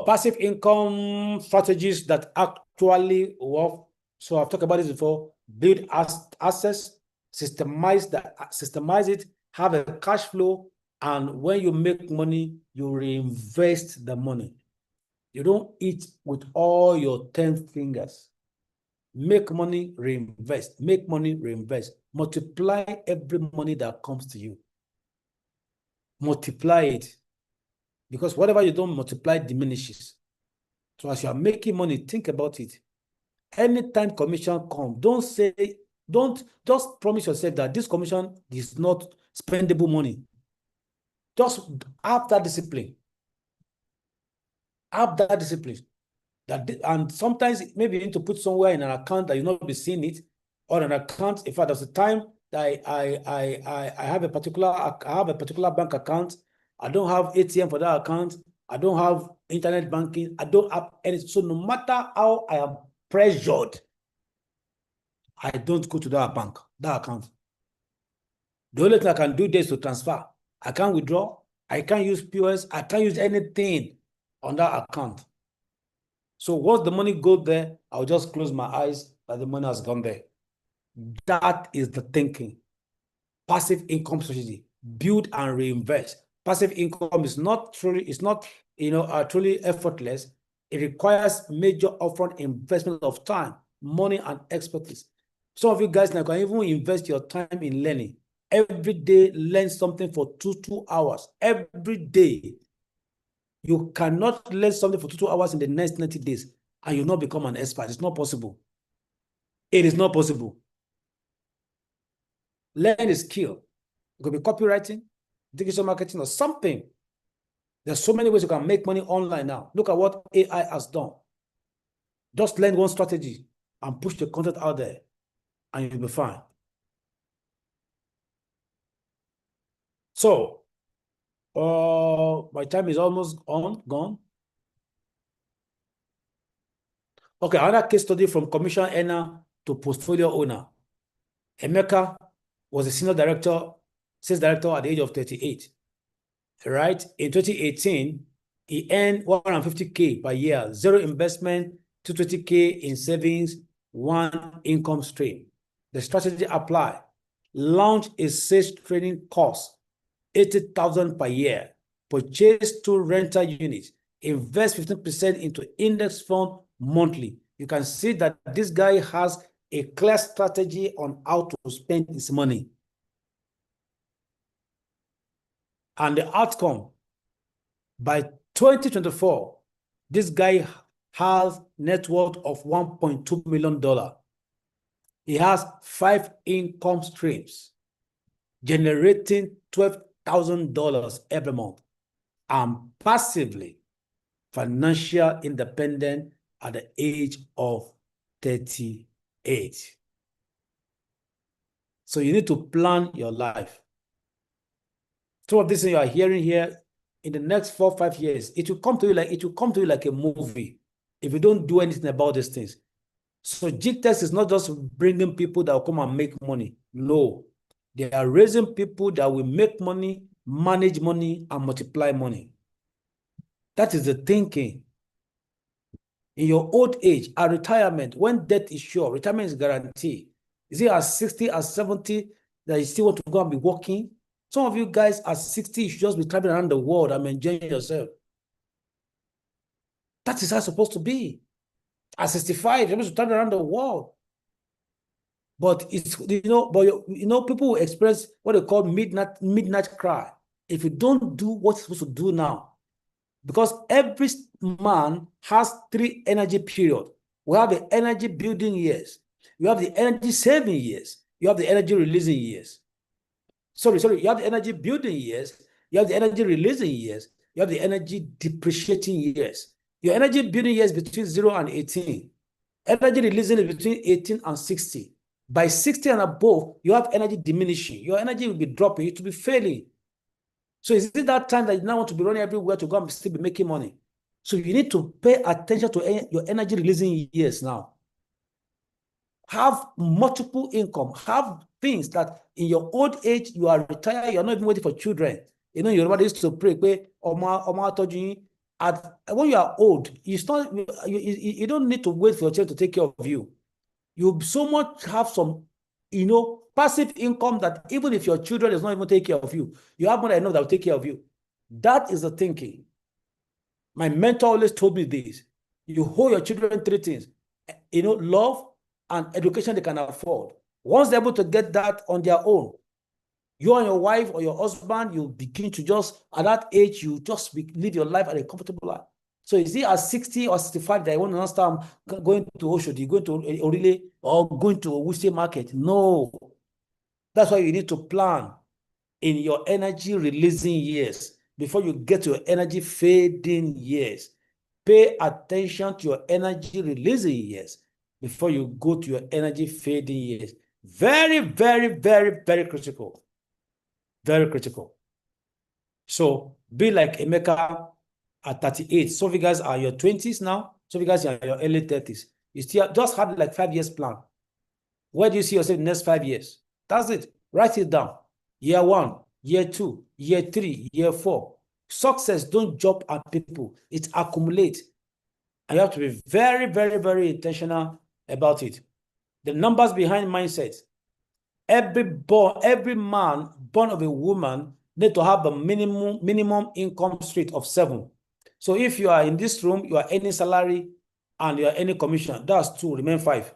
passive income strategies that actually work. So I've talked about this before. Build assets, systemize it, have a cash flow, and when you make money, you reinvest the money. You don't eat with all your 10 fingers. Make money, reinvest. Make money, reinvest. Multiply every money that comes to you. Multiply it. Because whatever you don't multiply diminishes. So as you are making money, think about it. Anytime commission comes, don't just promise yourself that this commission is not spendable money. Just have that discipline. Have that discipline. And sometimes maybe you need to put somewhere in an account that you not be seeing it, or an account. In fact, there's a time that I have a particular bank account. I don't have ATM for that account. I don't have internet banking. I don't have anything. So no matter how I am pressured, I don't go to that account. The only thing I can do is to transfer. I can't withdraw. I can't use POS. I can't use anything on that account. So once the money goes there, I'll just close my eyes that the money has gone there. That is the thinking. Passive income strategy. Build and reinvest. Passive income is not truly effortless. It requires major upfront investment of time, money, and expertise. Some of you guys now can even invest your time in learning. Every day, learn something for 2 hours. Every day. You cannot learn something for 2 hours in the next 90 days and you not become an expert. It's not possible. It is not possible. Learn a skill. It could be copywriting, digital marketing, or something. There's so many ways you can make money online now. Look at what AI has done. Just learn one strategy and push the content out there and you'll be fine. So, my time is almost gone. Okay, another case study from commission earner to portfolio owner. Emeka was a sales director at the age of 38. Right? In 2018, he earned 150K per year, 0 investment, 220K in savings, 1 income stream. The strategy applied. Launch a sales training course, 80,000 per year. Purchase 2 rental units. Invest 15% into index fund monthly. You can see that this guy has a clear strategy on how to spend his money. And the outcome, by 2024, this guy has net worth of $1.2 million. He has 5 income streams, generating $12,000 every month, and passively financial independent at the age of 38. So you need to plan your life. Some of this you are hearing here, in the next 4 or 5 years, it will come to you like a movie if you don't do anything about these things. So GTEx is not just bringing people that will come and make money. No, they are raising people that will make money, manage money, and multiply money. That is the thinking. In your old age, at retirement, when death is sure, retirement is guaranteed. Is it at 60, at 70 that you still want to go and be working? Some of you guys at 60, you should just be traveling around the world and enjoying yourself. That is how it's supposed to be. At 65, you're supposed to travel around the world. But it's, people will experience what they call midnight cry if you don't do what you're supposed to do now. Because every man has 3 energy periods. We have the energy building years. You have the energy saving years. You have the energy releasing years. Sorry, you have the energy building years. You have the energy releasing years. You have the energy depreciating years. Your energy building years between 0 and 18. Energy releasing is between 18 and 60. By 60 and above, you have energy diminishing. Your energy will be dropping. It will be failing. So is it that time that you now want to be running everywhere to go and still be making money? So you need to pay attention to your energy releasing years now. Have multiple income. Have things that in your old age, you are retired, you're not even waiting for children. You know, everybody used to pray, when you are old, you don't need to wait for your child to take care of you. You so much have some, passive income that even if your children is not even take care of you, you have money enough that will take care of you. That is the thinking. My mentor always told me this. You hold your children 3 things, love and education they can afford. Once they're able to get that on their own, you and your wife or your husband, you begin to just, at that age, you just live your life at a comfortable life. So is it at 60 or 65 that I want to start going to Oshodi, going to Orile, or going to Wuse Market? No. That's why you need to plan in your energy releasing years before you get to your energy fading years. Pay attention to your energy releasing years before you go to your energy fading years. Very, very, very, very critical. Very critical. So be like Emeka at 38. Some of you guys are in your 20s now. Some of you guys are in your early 30s. You still just have like 5 years plan. Where do you see yourself in the next 5 years? That's it. Write it down. Year 1, year 2, year 3, year 4. Success don't jump at people. It accumulates. And you have to be very, very, very intentional about it. The numbers behind mindset. Every man born of a woman need to have a minimum income stream of 7. So if you are in this room, you are earning salary and you are earning commission, that's 2, remain 5.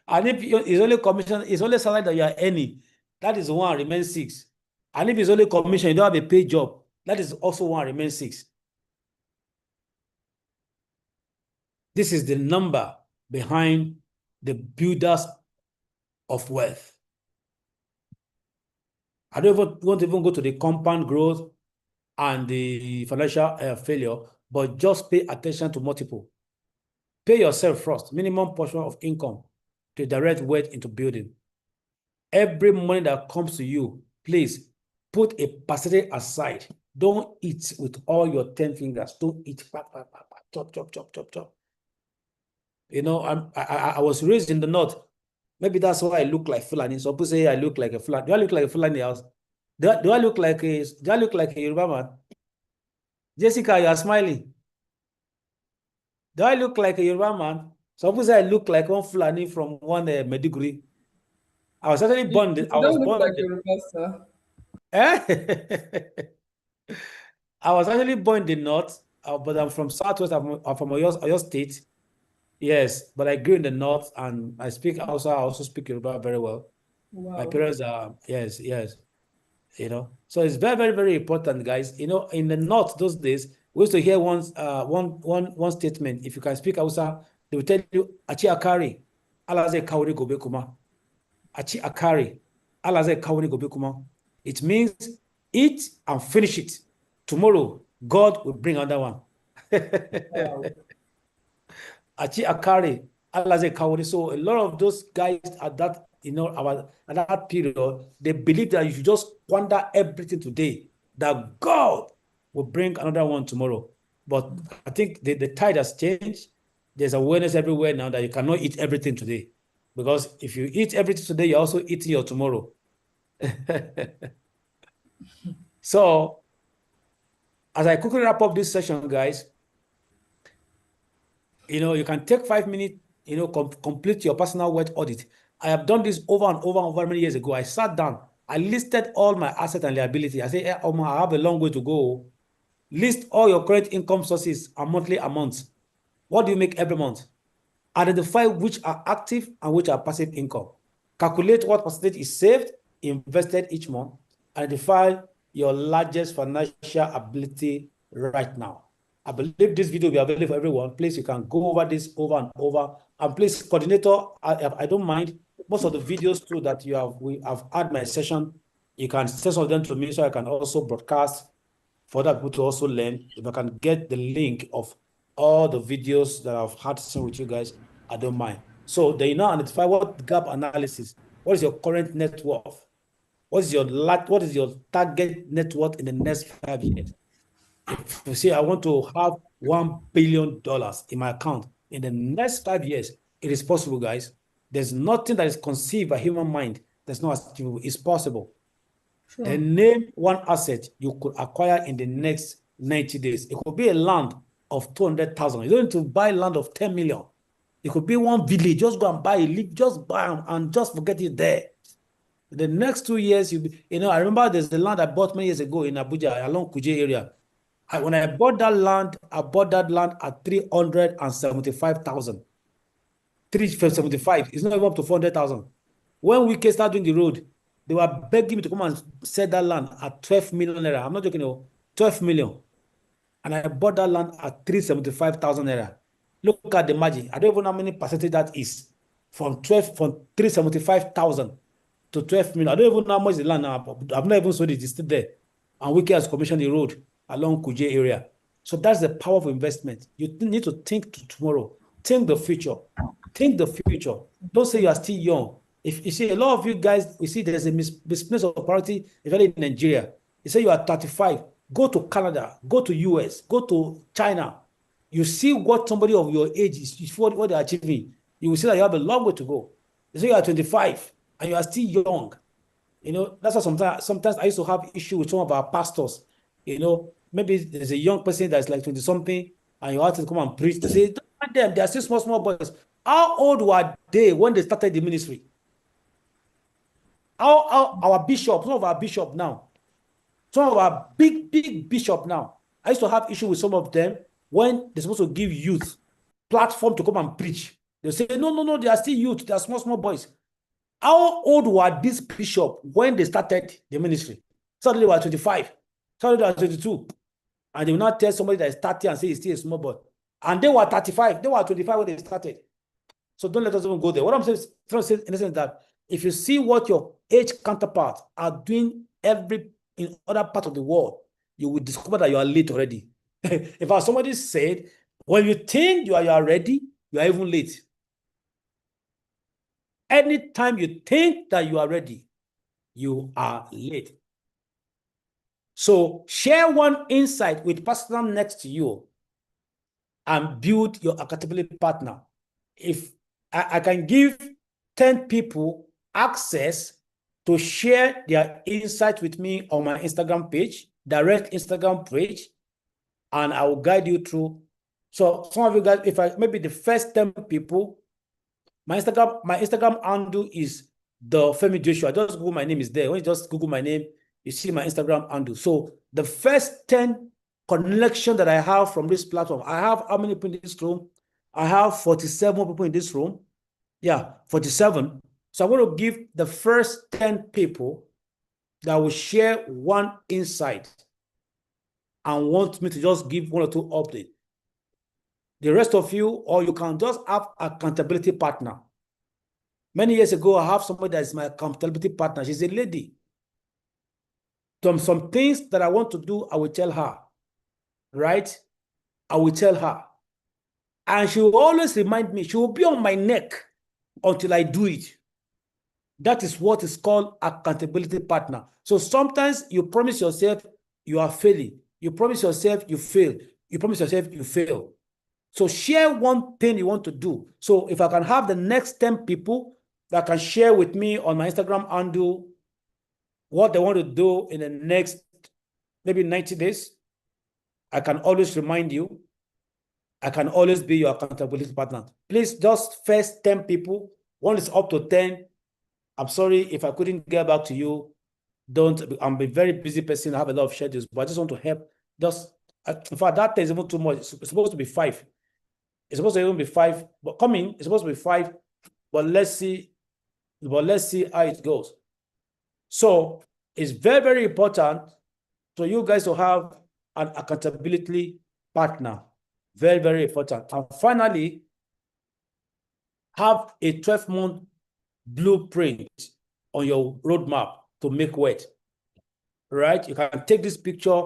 And if it's only commission, it's only salary that you are earning, that is 1, remain 6. And if it's only commission, you don't have a paid job, that is also 1, remain 6. This is the number behind the builders of wealth. I don't want to even go to the compound growth and the financial failure, but just pay attention to multiple. Pay yourself first, minimum portion of income to direct wealth into building. Every money that comes to you, please put a percentage aside. Don't eat with all your 10 fingers. Don't eat. Chop, chop, chop, chop, chop. I was raised in the north. Maybe that's why I look like Fulani. Some people say I look like a Fulani. Do I look like a Fulani house? Do I look like a Yoruba man? Jessica, you are smiling. Do I look like a Yoruba man? Some people say I look like one Fulani from one Mediguri. I was actually born. I was born like Yoruba, sir. I was actually born in the north, but I'm from Southwest. I'm from Oyo State. Yes, but I grew in the north, and I also speak Yoruba very well. Wow. My parents are, yes. So it's very, very, very important, guys. In the north those days, We used to hear one statement. If you can speak Hausa, they will tell you, Achi Akari, Alaze Kawri Gobe Kuma. Achi Akari, Alaze Kawri Gobe Kuma. It means eat and finish it. Tomorrow, God will bring another one. Achi Akari, Alaze Kawri. So a lot of those guys at that, at that period, they believe that you should just squander everything today, that God will bring another one tomorrow. But I think the tide has changed. There's awareness everywhere now that you cannot eat everything today. Because if you eat everything today, you're also eating your tomorrow. So, as I quickly wrap up this session, guys, you can take 5 minutes, complete your personal wealth audit. I have done this over and over many years ago. I sat down, I listed all my assets and liability. I say, I have a long way to go. List all your current income sources and monthly amounts. What do you make every month? Identify which are active and which are passive income. Calculate what percentage is saved, invested each month. Identify your largest financial ability right now. I believe this video will be available for everyone. Please, you can go over this over and over. And please, coordinator, I don't mind. Most of the videos too that we have had my session, you can send some of them to me so I can also broadcast for other people to also learn. If I can get the link of all the videos that I've had seen with you guys, I don't mind. So they now identify what gap analysis. What is your current net worth? What is your target net worth in the next 5 years? If you say I want to have $1 billion in my account in the next 5 years, it is possible, guys. There's nothing that is conceived by human mind that's not achievable. It's possible. Sure. And name one asset you could acquire in the next 90 days. It could be a land of 200,000. You don't need to buy land of 10 million. It could be one village. Just go and buy it. Just buy them and just forget it there. The next 2 years, I remember there's the land I bought many years ago in Abuja, along Kuje area. When I bought that land, at 375,000. 375. It's not even up to 400,000. When we started doing the road, they were begging me to come and sell that land at 12 million naira. I'm not joking, 12 million. And I bought that land at 375,000 naira. Look at the margin. I don't even know how many percentage that is. From 375,000 to 12 million. I don't even know how much the land now. I've not even sold it. It's still there. And Wike has commissioned the road along Kuje area. So that's the power of investment. You need to think to tomorrow. Think the future. Think the future. Don't say you are still young. If you see a lot of you guys, we see there's a misplaced of priority, especially in Nigeria. You say you are 35, go to Canada, go to US, go to China. You see what somebody of your age is, what they're achieving. You will see that you have a long way to go. You say you are 25 and you are still young. That's why sometimes I used to have issue with some of our pastors. Maybe there's a young person that's like 20-something and you have to come and preach. They say, don't mind them, they are still small boys. How old were they when they started the ministry? Our bishop, some of our bishop now, some of our big bishop now, I used to have issue with some of them when they're supposed to give youth platform to come and preach. They say, no, they are still youth, they are small boys. How old were this bishop when they started the ministry? Suddenly they were 25, suddenly they were 22. And they will not tell somebody that is 30 and say he's still a small boy. And they were 35, they were 25 when they started. So don't let us even go there. What I'm saying in the sense that if you see what your age counterparts are doing in other parts of the world, you will discover that you are late already. If somebody said, when you think you are ready, you are even late. Anytime you think that you are ready, you are late. So share one insight with the person next to you and build your accountability partner. If I can give 10 people access to share their insight with me on my Instagram page, direct Instagram page, and I will guide you through. So some of you guys, maybe the first 10 people, my Instagram handle is the Femi Joshua. Just Google my name is there. When you just Google my name, you see my Instagram handle. So the first 10 connection that I have from this platform, I have how many people in this room? I have 47 people in this room. Yeah, 47. So I'm going to give the first 10 people that will share one insight and want me to just give 1 or 2 updates. The rest of you, or you can just have accountability partner. Many years ago, I have somebody that is my accountability partner. She's a lady. Some things that I want to do, I will tell her, right? I will tell her. And she will always remind me. She will be on my neck until I do it. That is what is called accountability partner. So sometimes you promise yourself you are failing. You promise yourself you fail. You promise yourself you fail. So share one thing you want to do. So if I can have the next 10 people that can share with me on my Instagram handle what they want to do in the next maybe 90 days, I can always remind you. I can always be your accountability partner. Please just first 10 people. When it's up to 10, I'm sorry if I couldn't get back to you. I'm a very busy person. I have a lot of schedules, but I just want to help. In fact, that is even too much. It's supposed to be 5. It's supposed to even be 5, but coming, it's supposed to be 5, but let's see how it goes. So it's very, very important for you guys to have an accountability partner. Very, very important. And finally, have a 12-month blueprint on your roadmap to make wealth. Right? You can take this picture,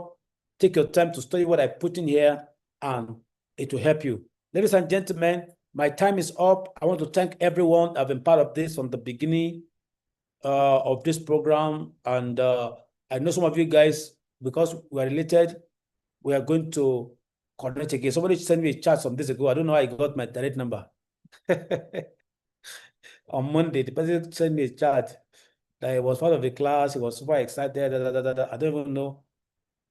take your time to study what I put in here, and it will help you. Ladies and gentlemen, my time is up. I want to thank everyone that have been part of this from the beginning of this program. And I know some of you guys, because we are related, we are going to connect again. Somebody sent me a chat some days ago. I don't know how I got my direct number. On Monday, the person sent me a chat that he was part of the class. He was super excited. I don't even know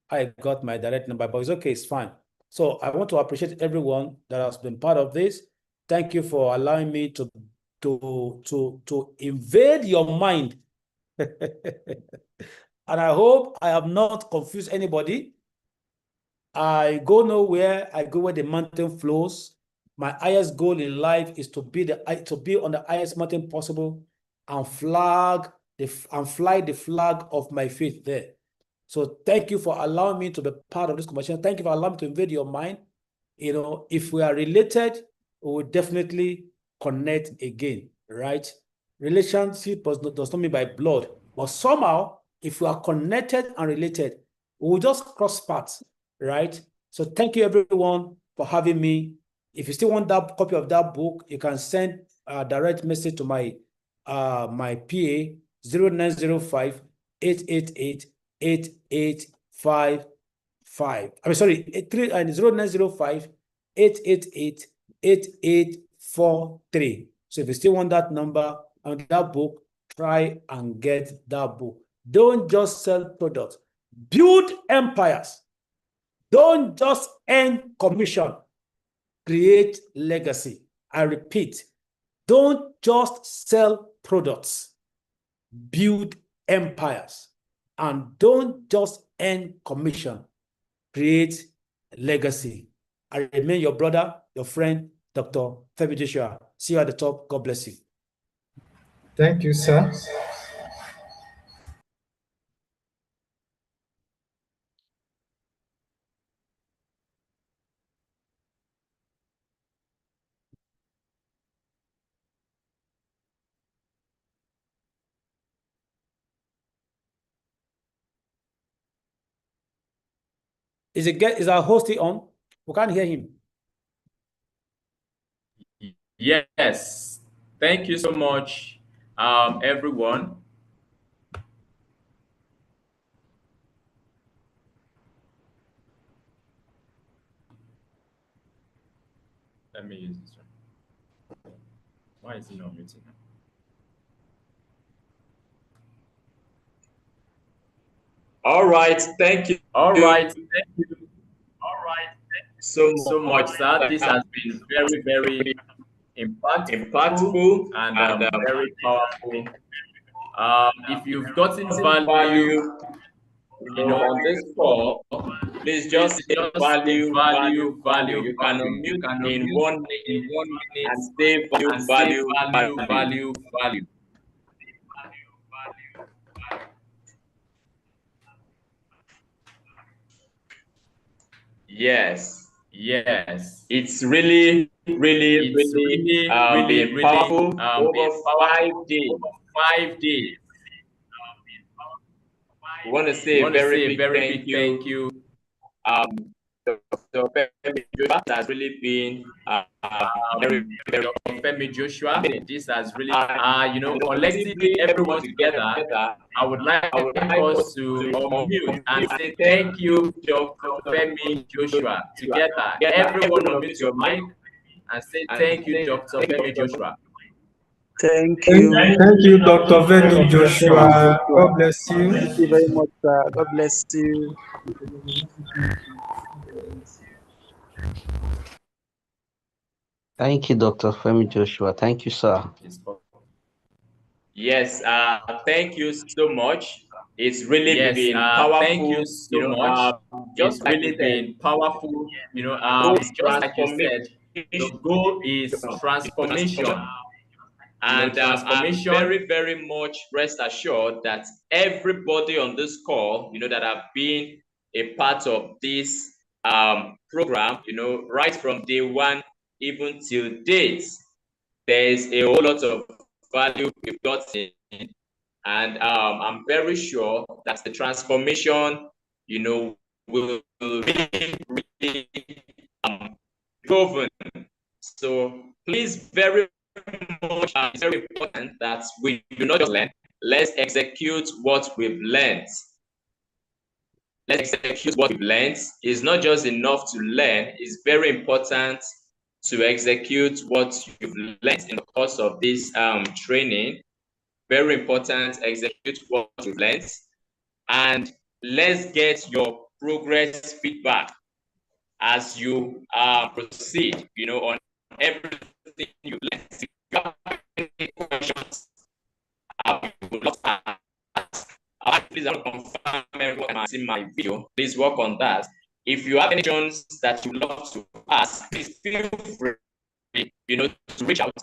how I got my direct number, but it's okay. It's fine. So I want to appreciate everyone that has been part of this. Thank you for allowing me to invade your mind. And I hope I have not confused anybody. I go nowhere. I go where the mountain flows. My highest goal in life is to be on the highest mountain possible and fly the flag of my faith there. So thank you for allowing me to be part of this conversation. Thank you for allowing me to invade your mind. You know, if we are related, we will definitely connect again, right? Relationship does not mean by blood, but somehow, if we are connected and related, we will just cross paths, right? So thank you everyone for having me. If you still want that copy of that book, you can send a direct message to my my PA 0905 888 8855. I'm sorry, 0905 888 8843. So if you still want that number and that book, try and get that book. Don't just sell products, build empires. Don't just earn commission, create legacy. I repeat, don't just sell products, build empires. And don't just earn commission, create legacy. I remain your brother, your friend, Dr. Femi Joshua. See you at the top. God bless you. Thank you, sir. Is our host on? We can't hear him. Yes. Thank you so much, everyone. Let me use this one. Why is it not muting? All right, thank you. All right, thank you. All right, thank you so much, sir. This has been very, very impactful and very powerful. If you've gotten value, on this call, please just say value. You can unmute in one minute and say value. Yes, yes. It's really been powerful over 5 days. 5 days. We want to say a very big thank you. Dr. Femi Joshua has really been very Femi Joshua. This has really, collectively everyone together. I would like us to unmute and say thank you, Dr. Femi Joshua. Together, everyone unmute your mic and say thank you, Dr. Femi Joshua. Thank you, Dr. Femi Joshua. God bless you. Thank you very much, sir. God bless you. Thank you, Dr. Femi Joshua. Thank you, sir. Yes, thank you so much. It's really been powerful. Thank you so much. Just really been powerful. Just like you said, the goal is transformation. And I'm very much rest assured that everybody on this call, that have been a part of this program, right from day one even till date, there is a whole lot of value we've gotten, and I'm very sure that the transformation, will really proven. So please, very much, it's very important that we do not just learn. Let's execute what we've learned. Let's execute what we've learned. It's not just enough to learn. It's very important to execute what you've learned in the course of this training. Very important, execute what you've learned. And let's get your progress feedback as you proceed, on everything you learned. If you have any questions, I would love to ask. Please, I want to confirm everyone has seen my video. Please work on that. If you have any questions that you love to ask, please feel free, to reach out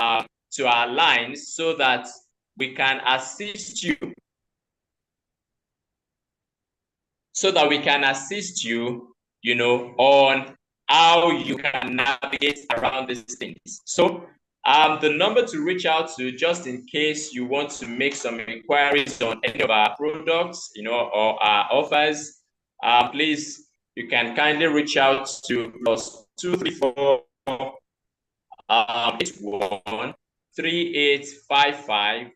to our lines so that we can assist you. On how you can navigate around these things. So the number to reach out to, just in case you want to make some inquiries on any of our products, or our offers, please, you can kindly reach out to +234 81 3855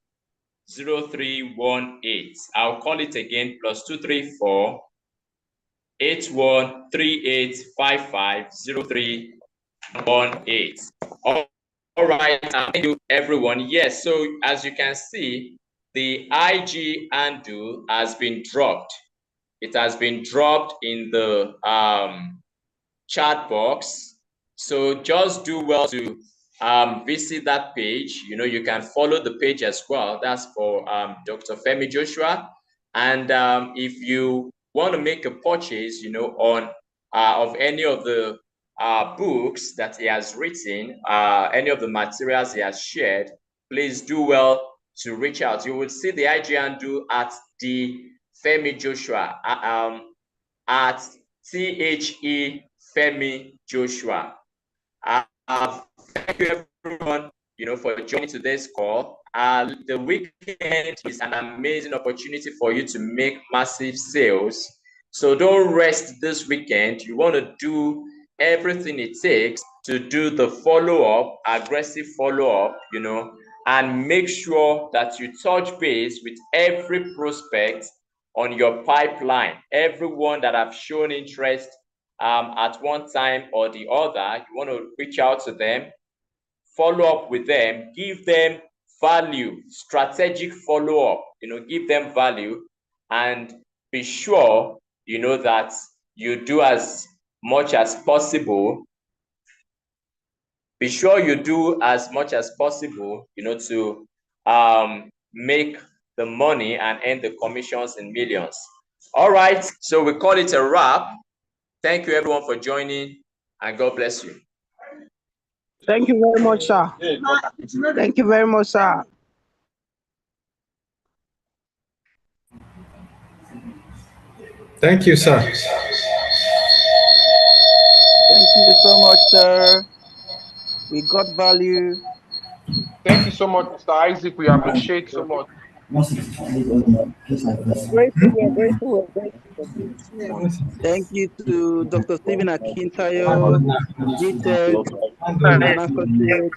0318. I'll call it again, +234 81 3855 0318. All right, thank you, everyone. Yes, so as you can see, the IG handle has been dropped. It has been dropped in the chat box. So just do well to visit that page. You can follow the page as well. That's for Dr. Femi Joshua. And if you want to make a purchase, on of any of the books that he has written, any of the materials he has shared, please do well to reach out. You will see the IG handle at the Femi Joshua, at THE Femi Joshua. Thank you, everyone, for joining today's call. The weekend is an amazing opportunity for you to make massive sales. So don't rest this weekend. You want to do everything it takes to do the follow-up, aggressive follow-up, and make sure that you touch base with every prospect on your pipeline, everyone that have shown interest at one time or the other. You want to reach out to them, follow up with them, give them value, strategic follow-up, give them value, and be sure, that you do as much as possible. Be sure you do as much as possible, to make the money and earn the commissions in millions. All right, so we call it a wrap. Thank you, everyone, for joining, and God bless you. Thank you very much, sir. Thank you very much, sir. Thank you, sir. you so much, sir. We got value. Thank you so much, Mr. Isaac. We appreciate so much. Grateful. Thank you to Dr. Stephen Akintayo, GTech, and associate.